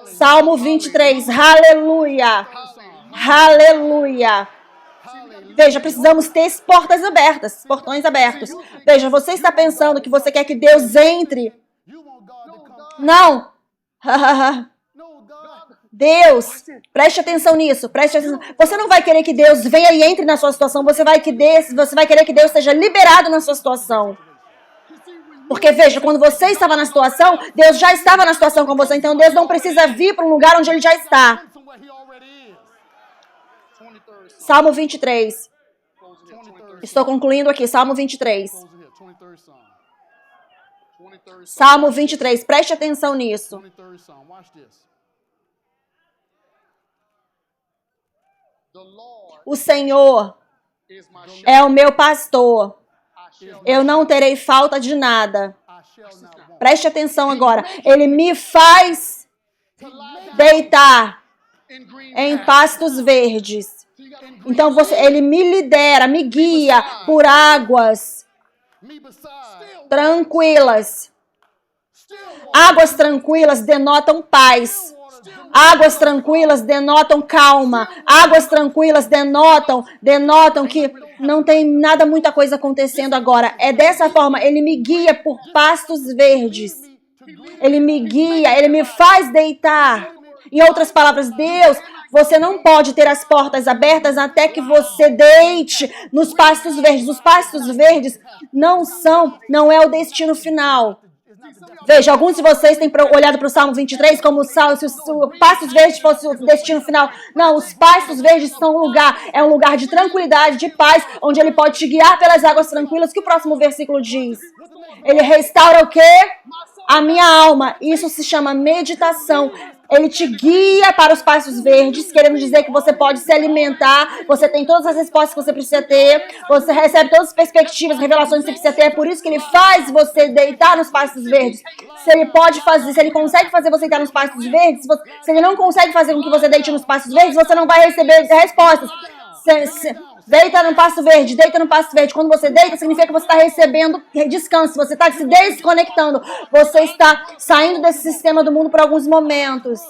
Salmo 23. Aleluia. Aleluia. Veja, precisamos ter portas abertas, portões abertos. Veja, você está pensando que você quer que Deus entre. Não. Deus, preste atenção nisso, preste atenção. Você não vai querer que Deus venha e entre na sua situação, você vai querer que Deus seja liberado na sua situação. Porque veja, quando você estava na situação, Deus já estava na situação com você, então Deus não precisa vir para um lugar onde Ele já está. Salmo 23. Estou concluindo aqui, Salmo 23. Salmo 23, preste atenção nisso. O Senhor é o meu pastor. Eu não terei falta de nada. Preste atenção agora. Ele me faz deitar em pastos verdes. Então ele me lidera, me guia por águas tranquilas. Águas tranquilas denotam paz. Águas tranquilas denotam calma. Águas tranquilas denotam que não tem muita coisa acontecendo agora. É dessa forma, ele me guia por pastos verdes. Ele me guia, ele me faz deitar. Em outras palavras, Deus, você não pode ter as portas abertas até que você deite nos pastos verdes. Os pastos verdes não é o destino final. Veja, alguns de vocês têm olhado para o Salmo 23 como se os pastos verdes fosse o destino final. Não, os pastos verdes são um lugar de tranquilidade, de paz, onde ele pode te guiar pelas águas tranquilas, que o próximo versículo diz. Ele restaura o quê? A minha alma. Isso se chama meditação. Ele te guia para os pastos verdes, querendo dizer que você pode se alimentar, você tem todas as respostas que você precisa ter, você recebe todas as perspectivas, revelações que você precisa ter, é por isso que ele faz você deitar nos pastos verdes. Se ele consegue fazer você deitar nos pastos verdes, se ele não consegue fazer com que você deite nos pastos verdes, você não vai receber respostas. Deita no pasto verde, deita no pasto verde. Quando você deita, significa que você está recebendo descanso, você está se desconectando, você está saindo desse sistema do mundo por alguns momentos.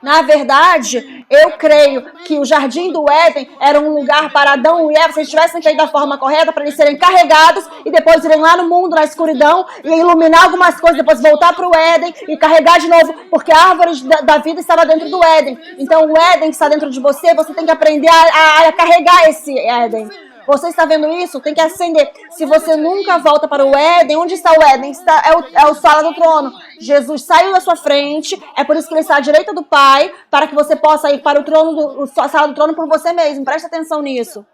Na verdade, eu creio que o Jardim do Éden era um lugar para Adão e Eva, se eles tivessem feito da forma correta, para eles serem carregados e depois irem lá no mundo, na escuridão, e iluminar algumas coisas, depois voltar para o Éden e carregar de novo, porque a árvore da vida estava dentro do Éden. Então, o Éden que está dentro de você, você tem que aprender a carregar esse Éden. Você está vendo isso? Tem que acender. Se você nunca volta para o Éden, onde está o Éden? É o sala do trono. Jesus saiu da sua frente, é por isso que ele está à direita do Pai, para que você possa ir para o trono, a sala do trono por você mesmo. Preste atenção nisso.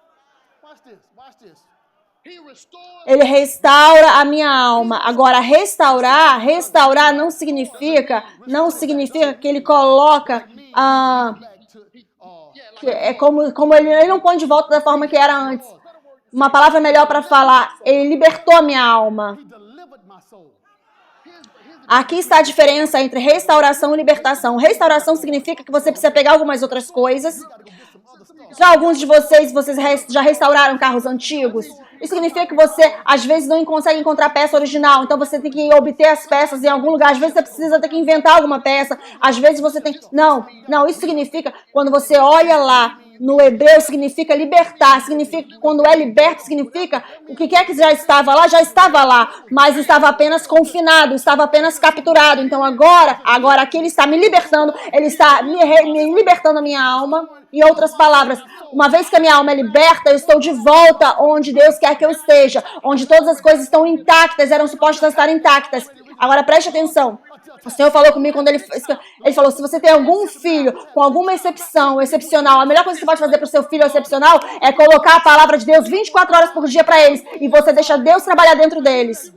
Ele restaura a minha alma. Agora, restaurar não significa que ele coloca... é como ele não põe de volta da forma que era antes. Uma palavra melhor para falar, ele libertou a minha alma. Aqui está a diferença entre restauração e libertação. Restauração significa que você precisa pegar algumas outras coisas. Já alguns de vocês já restauraram carros antigos? Isso significa que você, às vezes, não consegue encontrar a peça original. Então, você tem que obter as peças em algum lugar. Às vezes, você precisa ter que inventar alguma peça. Às vezes, você tem... Não, isso significa, quando você olha lá, no hebreu, significa libertar. Significa que quando é liberto, significa o que quer que já estava lá, mas estava apenas confinado, estava apenas capturado. Então, agora aqui ele está me libertando, ele está me libertando a minha alma. Em outras palavras, uma vez que a minha alma é liberta, eu estou de volta onde Deus quer que eu esteja, onde todas as coisas estão intactas, eram supostas estar intactas. Agora preste atenção. O Senhor falou comigo quando ele falou, se você tem algum filho com alguma excepcional, a melhor coisa que você pode fazer para o seu filho excepcional é colocar a palavra de Deus 24 horas por dia para eles, e você deixa Deus trabalhar dentro deles.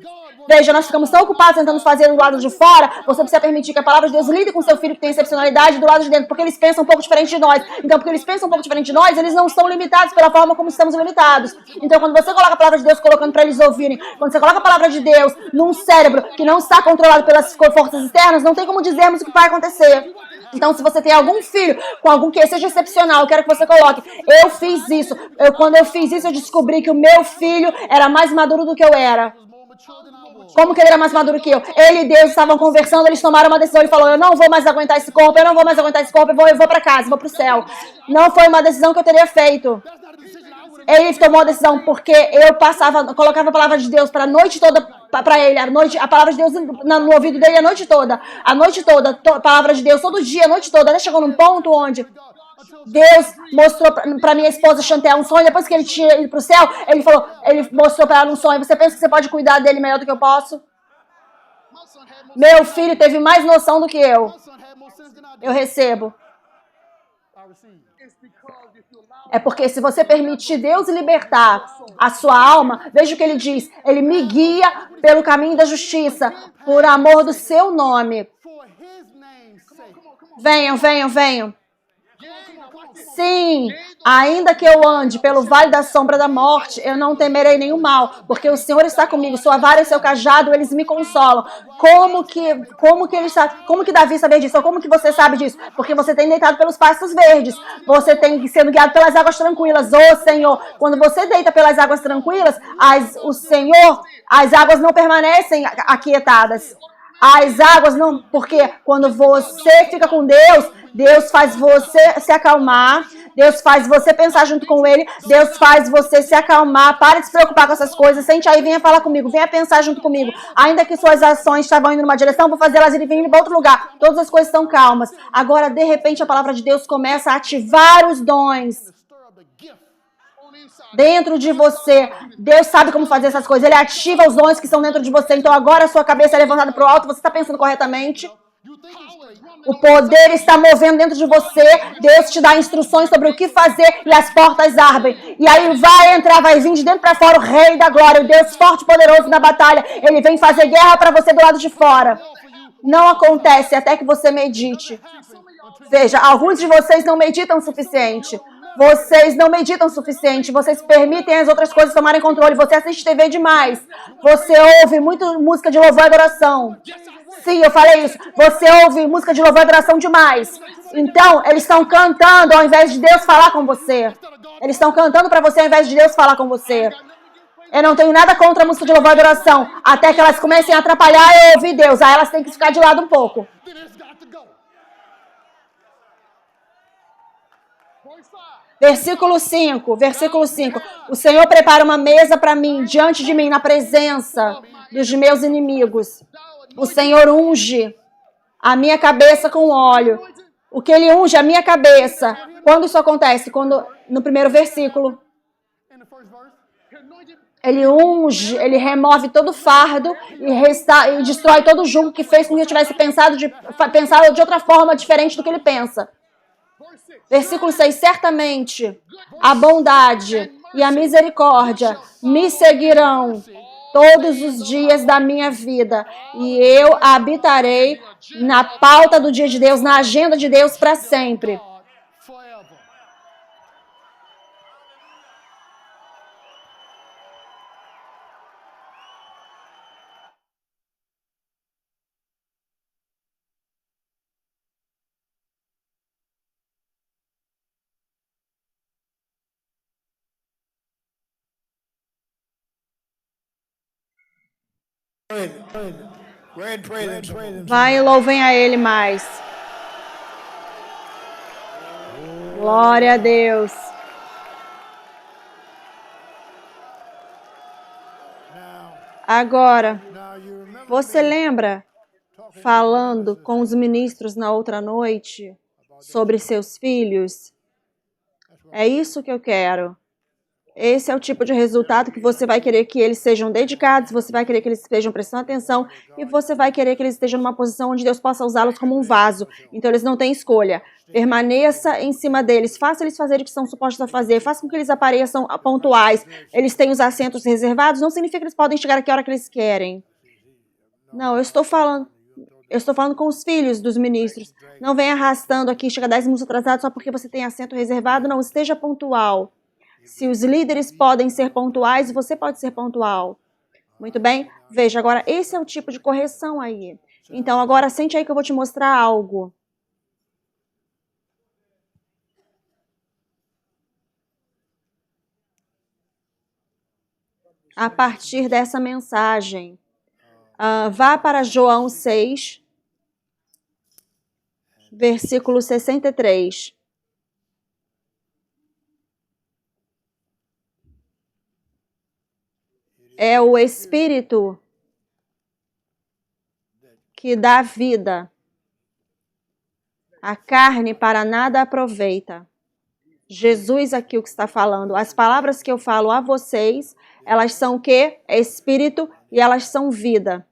Veja, nós ficamos tão ocupados tentando fazer do lado de fora, você precisa permitir que a palavra de Deus lide com seu filho que tem excepcionalidade do lado de dentro, porque eles pensam um pouco diferente de nós. Então, porque eles pensam um pouco diferente de nós, eles não são limitados pela forma como estamos limitados. Então, quando você coloca a palavra de Deus colocando para eles ouvirem, quando você coloca a palavra de Deus num cérebro que não está controlado pelas forças externas, não tem como dizermos o que vai acontecer. Então, se você tem algum filho com algum que seja excepcional, eu quero que você coloque, eu fiz isso. Quando eu fiz isso, eu descobri que o meu filho era mais maduro do que eu era. Como que ele era mais maduro que eu? Ele e Deus estavam conversando, eles tomaram uma decisão. Ele falou, eu não vou mais aguentar esse corpo, eu vou para casa, vou para o céu. Não foi uma decisão que eu teria feito. Ele tomou a decisão porque eu colocava a palavra de Deus para a noite toda para ele. A palavra de Deus no ouvido dele a noite toda. A palavra de Deus todo dia, a noite toda. Ele chegou num ponto onde Deus mostrou para minha esposa Chantel um sonho. Depois que ele tinha ido para o céu, ele mostrou para ela um sonho. Você pensa que você pode cuidar dele melhor do que eu posso? Meu filho teve mais noção do que eu. Eu recebo. É porque se você permitir Deus libertar a sua alma, veja o que ele diz, ele me guia pelo caminho da justiça, por amor do seu nome. Venham, venham, venham. Sim, ainda que eu ande pelo vale da sombra da morte, eu não temerei nenhum mal, porque o Senhor está comigo, sua vara e seu cajado, eles me consolam. Como que Davi sabia disso? Ou como que você sabe disso? Porque você tem deitado pelos pastos verdes, você tem sendo guiado pelas águas tranquilas. Ô Senhor, quando você deita pelas águas tranquilas, as águas não permanecem aquietadas. As águas não, porque quando você fica com Deus, Deus faz você se acalmar, Deus faz você pensar junto com Ele, Deus faz você se acalmar, para de se preocupar com essas coisas, sente aí, venha falar comigo, venha pensar junto comigo, ainda que suas ações estavam indo numa direção, vou fazer elas irem para outro lugar, todas as coisas estão calmas. Agora, de repente, a palavra de Deus começa a ativar os dons dentro de você. Deus sabe como fazer essas coisas. Ele ativa os dons que estão dentro de você. Então agora a sua cabeça é levantada para o alto. Você está pensando corretamente. O poder está movendo dentro de você. Deus te dá instruções sobre o que fazer e as portas abrem. E aí vai entrar, vai vir de dentro para fora o Rei da Glória, o Deus forte e poderoso na batalha. Ele vem fazer guerra para você do lado de fora. Não acontece até que você medite. Veja, alguns de vocês não meditam o suficiente. Vocês não meditam o suficiente. Vocês permitem as outras coisas tomarem controle. Você assiste TV demais. Você ouve muito música de louvor e adoração. Sim, eu falei isso. Você ouve música de louvor e adoração demais. Então, eles estão cantando ao invés de Deus falar com você. Eles estão cantando para você ao invés de Deus falar com você. Eu não tenho nada contra a música de louvor e adoração. Até que elas comecem a atrapalhar eu ouvir Deus. Aí elas têm que ficar de lado um pouco. Versículo 5. O Senhor prepara uma mesa para mim, diante de mim, na presença dos meus inimigos. O Senhor unge a minha cabeça com óleo. O que Ele unge a minha cabeça. Quando isso acontece? No primeiro versículo. Ele unge, Ele remove todo o fardo e destrói todo o jugo que fez com que eu tivesse pensado de outra forma diferente do que Ele pensa. Versículo 6, certamente a bondade e a misericórdia me seguirão todos os dias da minha vida e eu habitarei na pauta do dia de Deus, na agenda de Deus para sempre. Vai e louvem a Ele mais. Glória a Deus. Agora, você lembra falando com os ministros na outra noite sobre seus filhos? É isso que eu quero. Esse é o tipo de resultado que você vai querer que eles sejam dedicados, você vai querer que eles estejam prestando atenção e você vai querer que eles estejam numa posição onde Deus possa usá-los como um vaso. Então eles não têm escolha. Permaneça em cima deles, faça eles fazerem o que são supostos a fazer, faça com que eles apareçam pontuais. Eles têm os assentos reservados, não significa que eles podem chegar aqui a hora que eles querem. Não, eu estou falando com os filhos dos ministros. Não venha arrastando aqui, chega 10 minutos atrasado só porque você tem assento reservado. Não, esteja pontual. Se os líderes podem ser pontuais, você pode ser pontual. Muito bem? Veja, agora, esse é o tipo de correção aí. Então, agora, sente aí que eu vou te mostrar algo. A partir dessa mensagem. Vá para João 6, versículo 63. É o Espírito que dá vida. A carne para nada aproveita. Jesus aqui o que está falando. As palavras que eu falo a vocês, elas são o quê? É Espírito e elas são vida.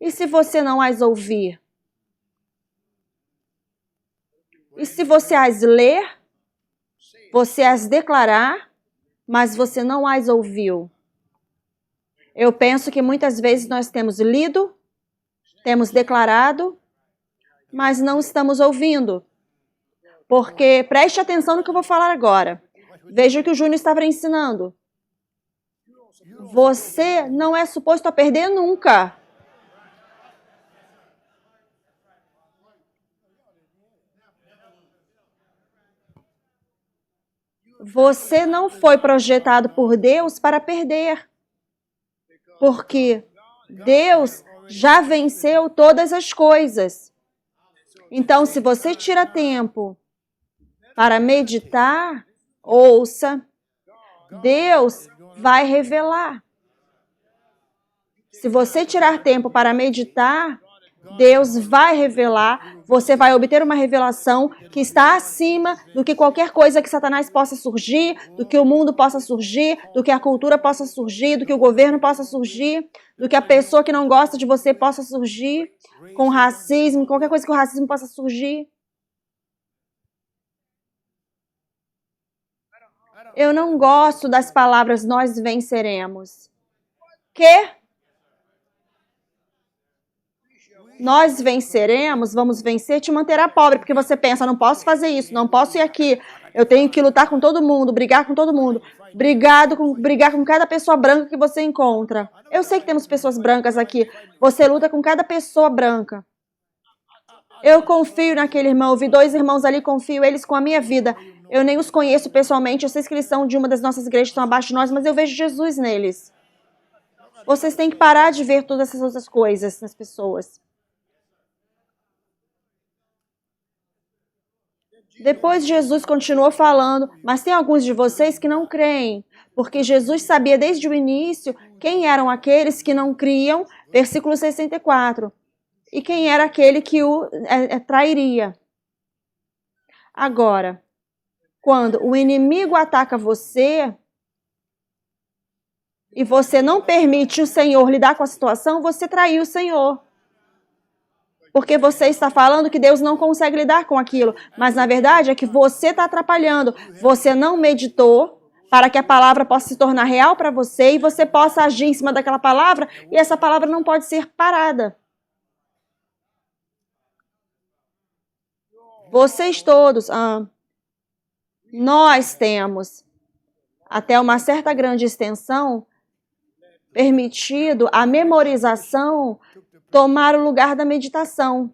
E se você não as ouvir? E se você as ler, você as declarar, mas você não as ouviu. Eu penso que muitas vezes nós temos lido, temos declarado, mas não estamos ouvindo. Porque, preste atenção no que eu vou falar agora. Veja o que o Júnior estava ensinando. Você não é suposto a perder nunca. Você não foi projetado por Deus para perder. Porque Deus já venceu todas as coisas. Então, se você tira tempo para meditar, ouça, Deus vai revelar. Se você tirar tempo para meditar, Deus vai revelar, você vai obter uma revelação que está acima do que qualquer coisa que Satanás possa surgir, do que o mundo possa surgir, do que a cultura possa surgir, do que o governo possa surgir, do que a pessoa que não gosta de você possa surgir, com racismo, qualquer coisa que o racismo possa surgir. Eu não gosto das palavras nós venceremos. Que? Nós venceremos, vamos vencer, te manterá pobre, porque você pensa, não posso fazer isso, não posso ir aqui, eu tenho que lutar com todo mundo, brigar com todo mundo, brigar com cada pessoa branca que você encontra. Eu sei que temos pessoas brancas aqui, você luta com cada pessoa branca. Eu confio naquele irmão, eu vi 2 irmãos ali, confio eles com a minha vida. Eu nem os conheço pessoalmente, eu sei que eles são de uma das nossas igrejas, estão abaixo de nós, mas eu vejo Jesus neles. Vocês têm que parar de ver todas essas outras coisas nas pessoas. Depois Jesus continuou falando, mas tem alguns de vocês que não creem, porque Jesus sabia desde o início quem eram aqueles que não criam, versículo 64, e quem era aquele que o trairia. Agora, quando o inimigo ataca você e você não permite o Senhor lidar com a situação, você traiu o Senhor. Porque você está falando que Deus não consegue lidar com aquilo. Mas, na verdade, é que você está atrapalhando. Você não meditou para que a palavra possa se tornar real para você e você possa agir em cima daquela palavra e essa palavra não pode ser parada. Vocês todos, nós temos, até uma certa grande extensão, permitido a memorização tomar o lugar da meditação.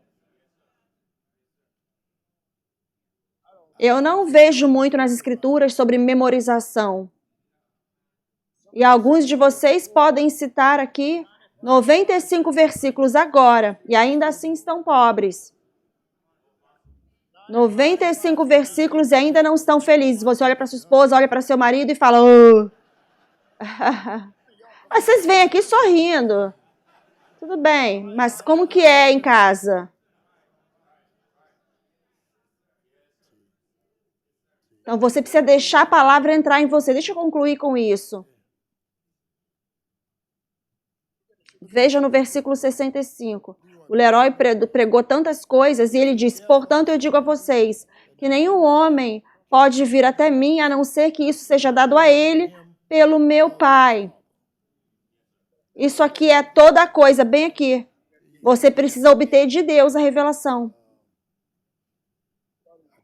Eu não vejo muito nas escrituras sobre memorização. E alguns de vocês podem citar aqui 95 versículos agora, e ainda assim estão pobres. 95 versículos e ainda não estão felizes. Você olha para sua esposa, olha para seu marido e fala... Oh. Mas vocês vêm aqui sorrindo. Tudo bem, mas como que é em casa? Então você precisa deixar a palavra entrar em você. Deixa eu concluir com isso. Veja no versículo 65. O Leroy pregou tantas coisas e ele diz, portanto eu digo a vocês, que nenhum homem pode vir até mim a não ser que isso seja dado a ele pelo meu Pai. Isso aqui é toda a coisa, bem aqui. Você precisa obter de Deus a revelação.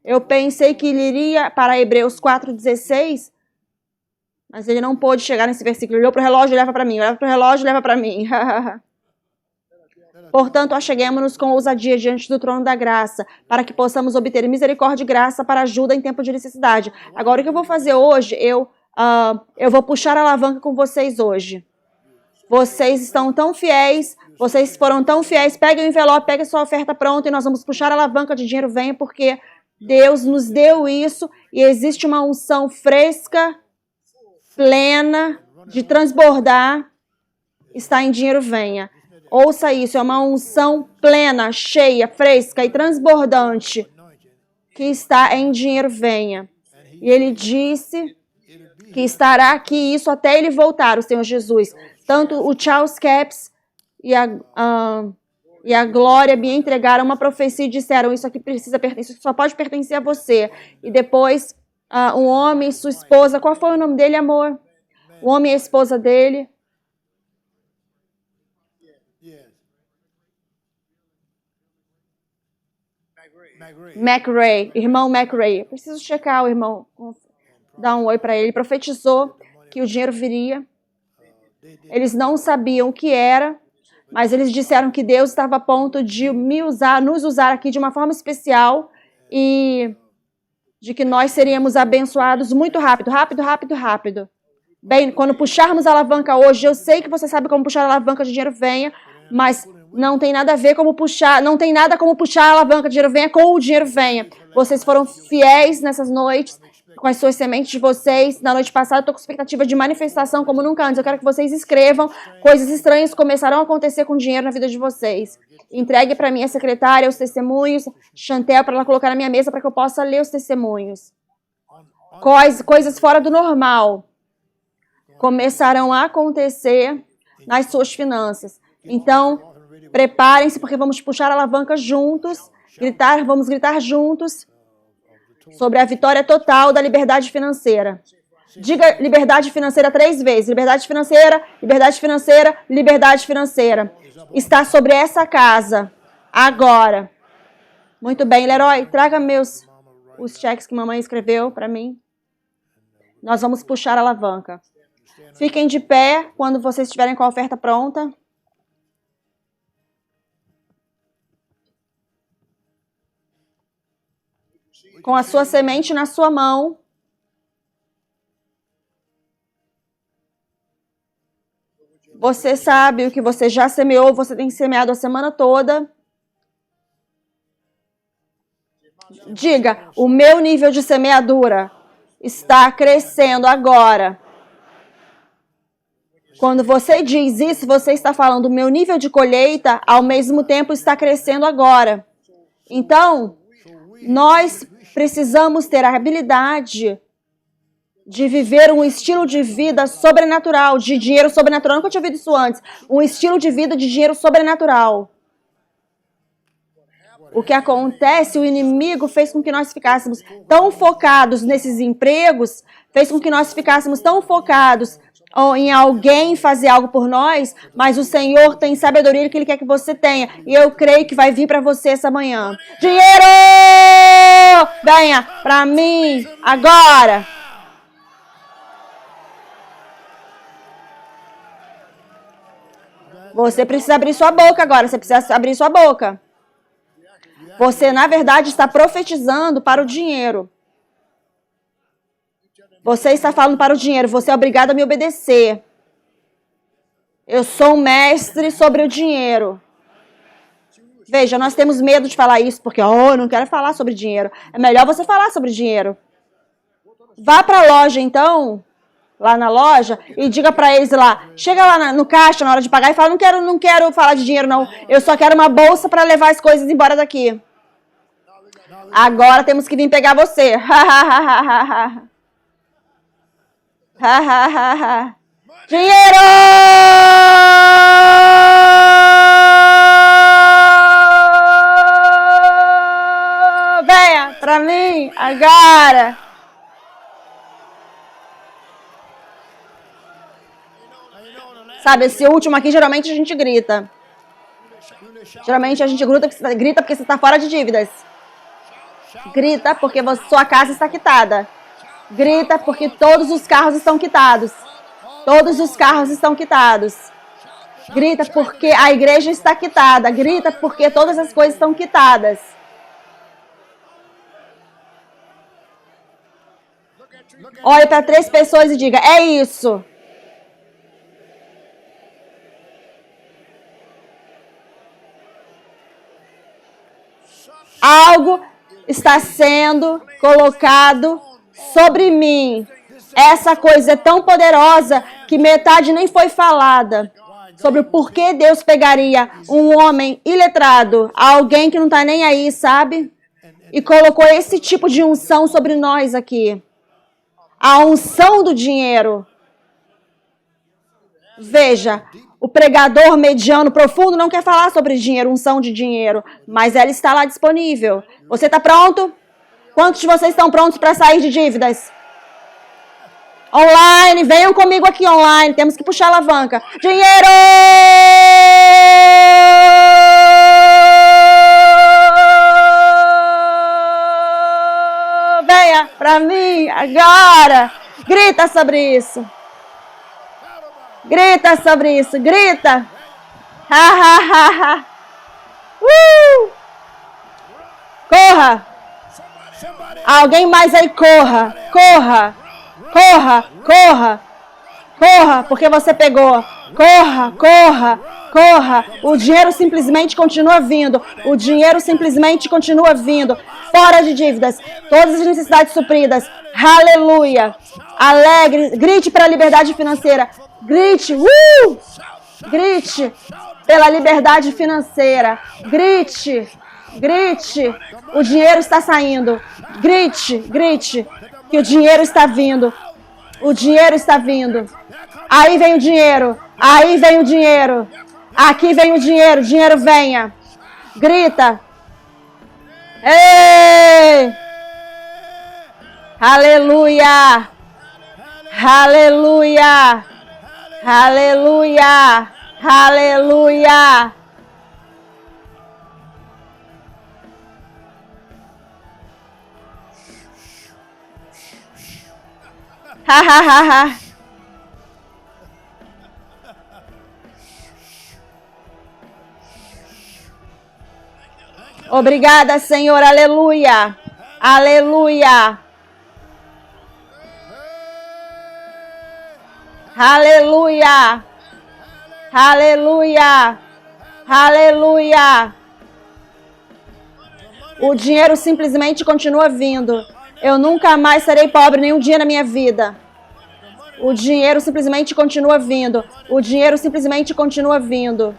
Eu pensei que ele iria para Hebreus 4,16, mas ele não pôde chegar nesse versículo. Ele olhou para o relógio e leva para mim. Olha para o relógio e leva para mim. Portanto, acheguemo-nos com ousadia diante do trono da graça, para que possamos obter misericórdia e graça para ajuda em tempo de necessidade. Agora, o que eu vou fazer hoje, eu vou puxar a alavanca com vocês hoje. Vocês estão tão fiéis, vocês foram tão fiéis, peguem o envelope, peguem a sua oferta pronta e nós vamos puxar a alavanca de dinheiro, venha, porque Deus nos deu isso e existe uma unção fresca, plena, de transbordar, está em dinheiro, venha. Ouça isso, é uma unção plena, cheia, fresca e transbordante que está em dinheiro, venha. E ele disse que estará aqui isso até ele voltar, o Senhor Jesus. Tanto o Charles Capps e E a glória me entregaram uma profecia e disseram, isso aqui precisa pertencer, isso só pode pertencer a você. E depois, um homem e sua esposa, qual foi o nome dele, amor? O homem e a esposa dele. McRae, irmão McRae. Preciso checar o irmão, dar um oi para ele. Profetizou que o dinheiro viria. Eles não sabiam o que era, mas eles disseram que Deus estava a ponto de nos usar aqui de uma forma especial e de que nós seríamos abençoados muito rápido, rápido, rápido, rápido. Bem, quando puxarmos a alavanca hoje, eu sei que você sabe como puxar a alavanca de dinheiro venha, mas não tem nada a ver como puxar, não tem nada como puxar a alavanca de dinheiro venha com o dinheiro venha. Vocês foram fiéis nessas noites, com as suas sementes de vocês. Na noite passada, eu estou com expectativa de manifestação como nunca antes. Eu quero que vocês escrevam. Coisas estranhas começarão a acontecer com dinheiro na vida de vocês. Entregue para minha secretária os testemunhos, Chantel, para ela colocar na minha mesa para que eu possa ler os testemunhos. Coisas fora do normal começarão a acontecer nas suas finanças. Então, preparem-se, porque vamos puxar a alavanca juntos, vamos gritar juntos sobre a vitória total da liberdade financeira. Diga liberdade financeira 3 vezes. Liberdade financeira, liberdade financeira, liberdade financeira. Está sobre essa casa, agora. Muito bem, Leroy, traga os cheques que mamãe escreveu para mim. Nós vamos puxar a alavanca. Fiquem de pé quando vocês estiverem com a oferta pronta. Com a sua semente na sua mão. Você sabe o que você já semeou, você tem semeado a semana toda. Diga, o meu nível de semeadura está crescendo agora. Quando você diz isso, você está falando, o meu nível de colheita, ao mesmo tempo, está crescendo agora. Então, nós precisamos ter a habilidade de viver um estilo de vida sobrenatural, de dinheiro sobrenatural. Eu nunca tinha ouvido isso antes. Um estilo de vida de dinheiro sobrenatural. O que acontece, o inimigo fez com que nós ficássemos tão focados nesses empregos, fez com que nós ficássemos tão focados em alguém fazer algo por nós, mas o Senhor tem sabedoria que Ele quer que você tenha. E eu creio que vai vir para você essa manhã. Dinheiro! Venha para mim agora! Você precisa abrir sua boca agora. Você precisa abrir sua boca. Você, na verdade, está profetizando para o dinheiro. Você está falando para o dinheiro. Você é obrigado a me obedecer. Eu sou um mestre sobre o dinheiro. Veja, nós temos medo de falar isso, porque, eu não quero falar sobre dinheiro. É melhor você falar sobre dinheiro. Vá para a loja, então, lá na loja, e diga para eles lá, chega lá no caixa na hora de pagar e fala, não quero falar de dinheiro, não. Eu só quero uma bolsa para levar as coisas embora daqui. Agora temos que vir pegar você. Dinheiro! Venha pra mim agora! Sabe, esse último aqui, geralmente a gente grita. Geralmente a gente grita porque você está fora de dívidas. Grita porque sua casa está quitada. Grita porque todos os carros estão quitados. Todos os carros estão quitados. Grita porque a igreja está quitada. Grita porque todas as coisas estão quitadas. Olhe para 3 pessoas e diga, é isso. Algo está sendo colocado sobre mim. Essa coisa é tão poderosa que metade nem foi falada. Sobre o porquê Deus pegaria um homem iletrado, alguém que não está nem aí, sabe? E colocou esse tipo de unção sobre nós aqui. A unção do dinheiro. Veja, o pregador mediano profundo não quer falar sobre dinheiro, unção de dinheiro, mas ela está lá disponível. Você está pronto? Quantos de vocês estão prontos para sair de dívidas? Online, venham comigo aqui online, temos que puxar a alavanca. Dinheiro! Venha para mim agora. Grita sobre isso. Grita sobre isso, grita. Ha, ha, ha, ha. Corra. Alguém mais aí, corra, corra. Corra, corra, corra, porque você pegou. Corra, corra, corra. O dinheiro simplesmente continua vindo. O dinheiro simplesmente continua vindo. Fora de dívidas. Todas as necessidades supridas. Aleluia. Alegre. Grite para a liberdade financeira. Grite. Grite pela liberdade financeira. Grite. Grite. O dinheiro está saindo. Grite, grite. Que o dinheiro está vindo. O dinheiro está vindo. Aí vem o dinheiro. Aí vem o dinheiro. Aqui vem o dinheiro. Dinheiro venha. Grita. Ei! Aleluia! Aleluia! Aleluia! Aleluia! Ha, ha, ha, ha. Obrigada, Senhor. Aleluia. Aleluia. Aleluia. Aleluia. Aleluia. O dinheiro simplesmente continua vindo. Eu nunca mais serei pobre nenhum dia na minha vida. O dinheiro simplesmente continua vindo. O dinheiro simplesmente continua vindo.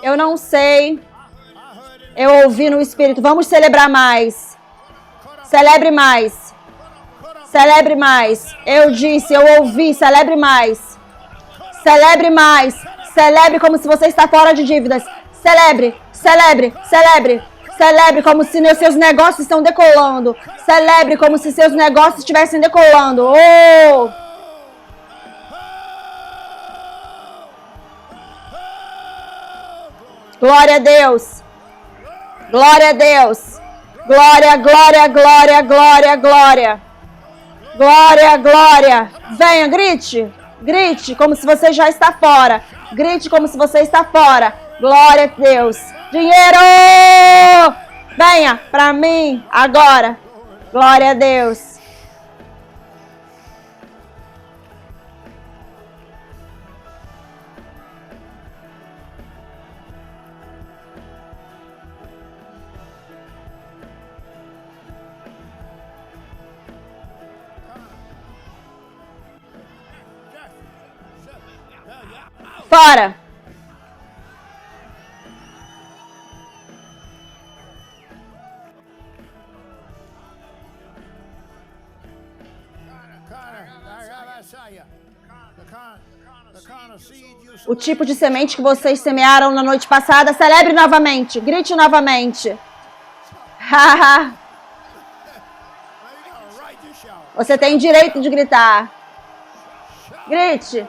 Eu não sei. Eu ouvi no Espírito. Vamos celebrar mais. Celebre mais. Celebre mais. Eu disse, eu ouvi. Celebre mais. Celebre mais. Celebre como se você está fora de dívidas. Celebre, celebre, celebre. Celebre como se seus negócios estão decolando. Celebre como se seus negócios estivessem decolando. Oh! Glória a Deus. Glória a Deus. Glória, glória, glória, glória, glória. Glória, glória. Venha, grite. Grite como se você já está fora. Grite como se você está fora. Glória a Deus. Dinheiro! Venha para mim agora. Glória a Deus. Fora! O tipo de semente que vocês semearam na noite passada, celebre novamente, grite novamente. Haha. Você tem direito de gritar. Grite.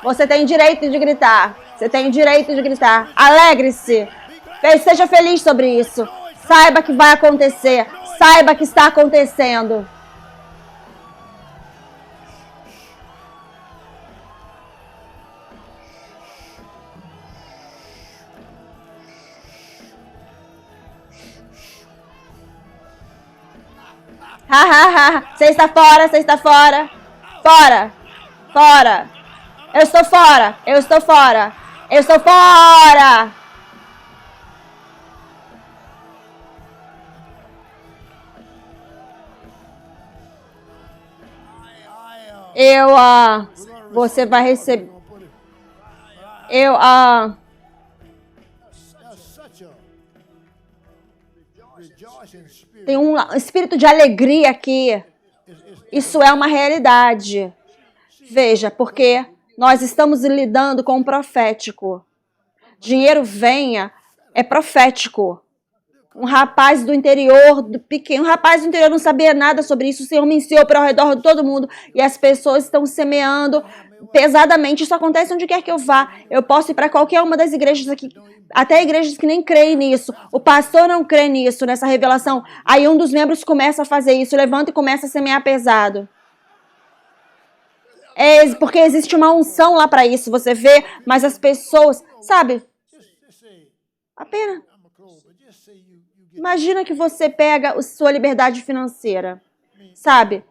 Você tem direito de gritar. Você tem direito de gritar. Alegre-se. Seja feliz sobre isso. Saiba que vai acontecer. Saiba que está acontecendo. Você está fora, você está fora. Fora. Fora. Eu estou fora. Eu estou fora. Eu estou fora. você vai receber, tem um espírito de alegria aqui. Isso é uma realidade. Veja, porque nós estamos lidando com o profético. Dinheiro venha, é profético. Um rapaz do interior, pequeno, um rapaz do interior não sabia nada sobre isso. O Senhor me ensinou ao redor de todo mundo e as pessoas estão semeando pesadamente. Isso acontece onde quer que eu vá. Eu posso ir para qualquer uma das igrejas aqui, até igrejas que nem creem nisso. O pastor não crê nisso, nessa revelação. Aí um dos membros começa a fazer isso, levanta e começa a semear pesado. Porque existe uma unção lá para isso, você vê, mas as pessoas, sabe? Apenas. Imagina que você pega a sua liberdade financeira, sabe?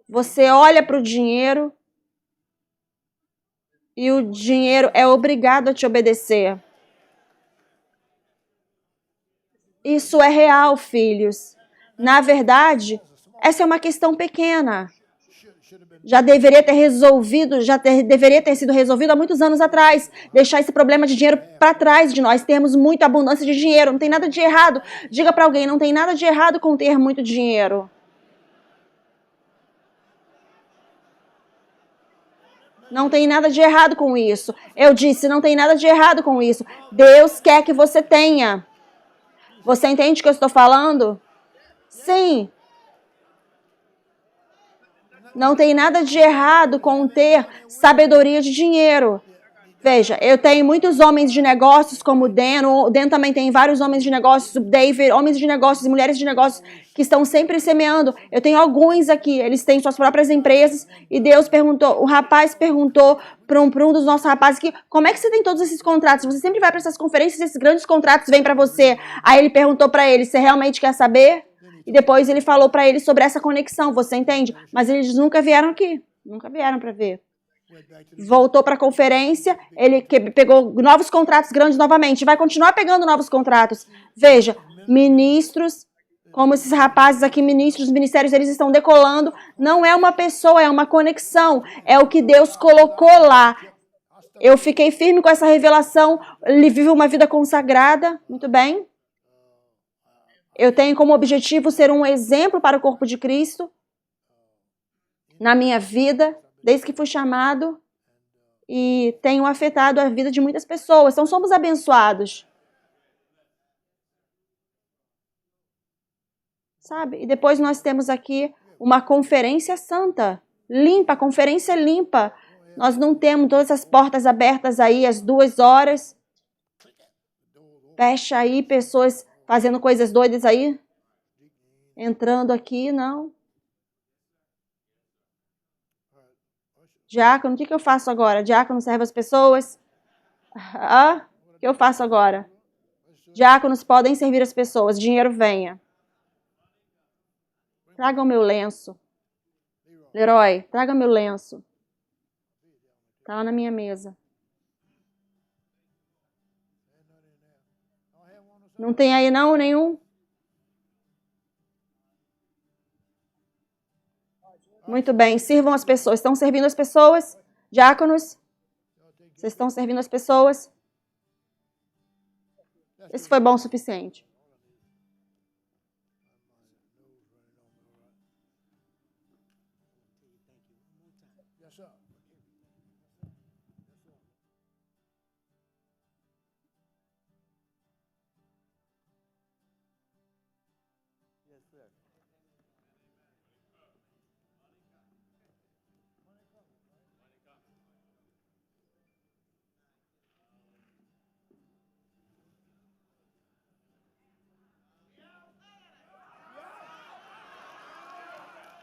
Você olha para o dinheiro e o dinheiro é obrigado a te obedecer. Isso é real, filhos. Na verdade, essa é uma questão pequena. Já deveria ter sido resolvido há muitos anos atrás. Deixar esse problema de dinheiro para trás de nós. Termos muita abundância de dinheiro. Não tem nada de errado. Diga para alguém, não tem nada de errado com ter muito dinheiro. Não tem nada de errado com isso. Eu disse, não tem nada de errado com isso. Deus quer que você tenha. Você entende o que eu estou falando? Sim. Não tem nada de errado com ter sabedoria de dinheiro. Veja, eu tenho muitos homens de negócios como o Dan também tem vários homens de negócios, o David, homens de negócios e mulheres de negócios que estão sempre semeando. Eu tenho alguns aqui, eles têm suas próprias empresas e Deus perguntou, o rapaz perguntou para um dos nossos rapazes que, como é que você tem todos esses contratos? Você sempre vai para essas conferências e esses grandes contratos vêm para você. Aí ele perguntou para ele, você realmente quer saber? E depois ele falou para ele sobre essa conexão, você entende? Mas eles nunca vieram aqui, nunca vieram para ver. Voltou para a conferência, ele pegou novos contratos grandes novamente, vai continuar pegando novos contratos. Veja, ministros, como esses rapazes aqui, ministros, ministérios, eles estão decolando. Não é uma pessoa, é uma conexão, é o que Deus colocou lá. Eu fiquei firme com essa revelação, ele vive uma vida consagrada, muito bem. Eu tenho como objetivo ser um exemplo para o corpo de Cristo na minha vida, desde que fui chamado, e tenho afetado a vida de muitas pessoas. Então, somos abençoados. Sabe? E depois nós temos aqui uma conferência santa, limpa, conferência limpa. Nós não temos todas as portas abertas aí às 2 horas. Fecha aí, pessoas fazendo coisas doidas aí. Entrando aqui, não. Diácono, o que eu faço agora? Diácono serve as pessoas? O que eu faço agora? Diáconos podem servir as pessoas. Dinheiro venha. Traga o meu lenço. Leroy, traga meu lenço. Tá lá na minha mesa. Não tem aí não, nenhum? Muito bem, sirvam as pessoas. Estão servindo as pessoas? Diáconos? Vocês estão servindo as pessoas? Esse foi bom o suficiente.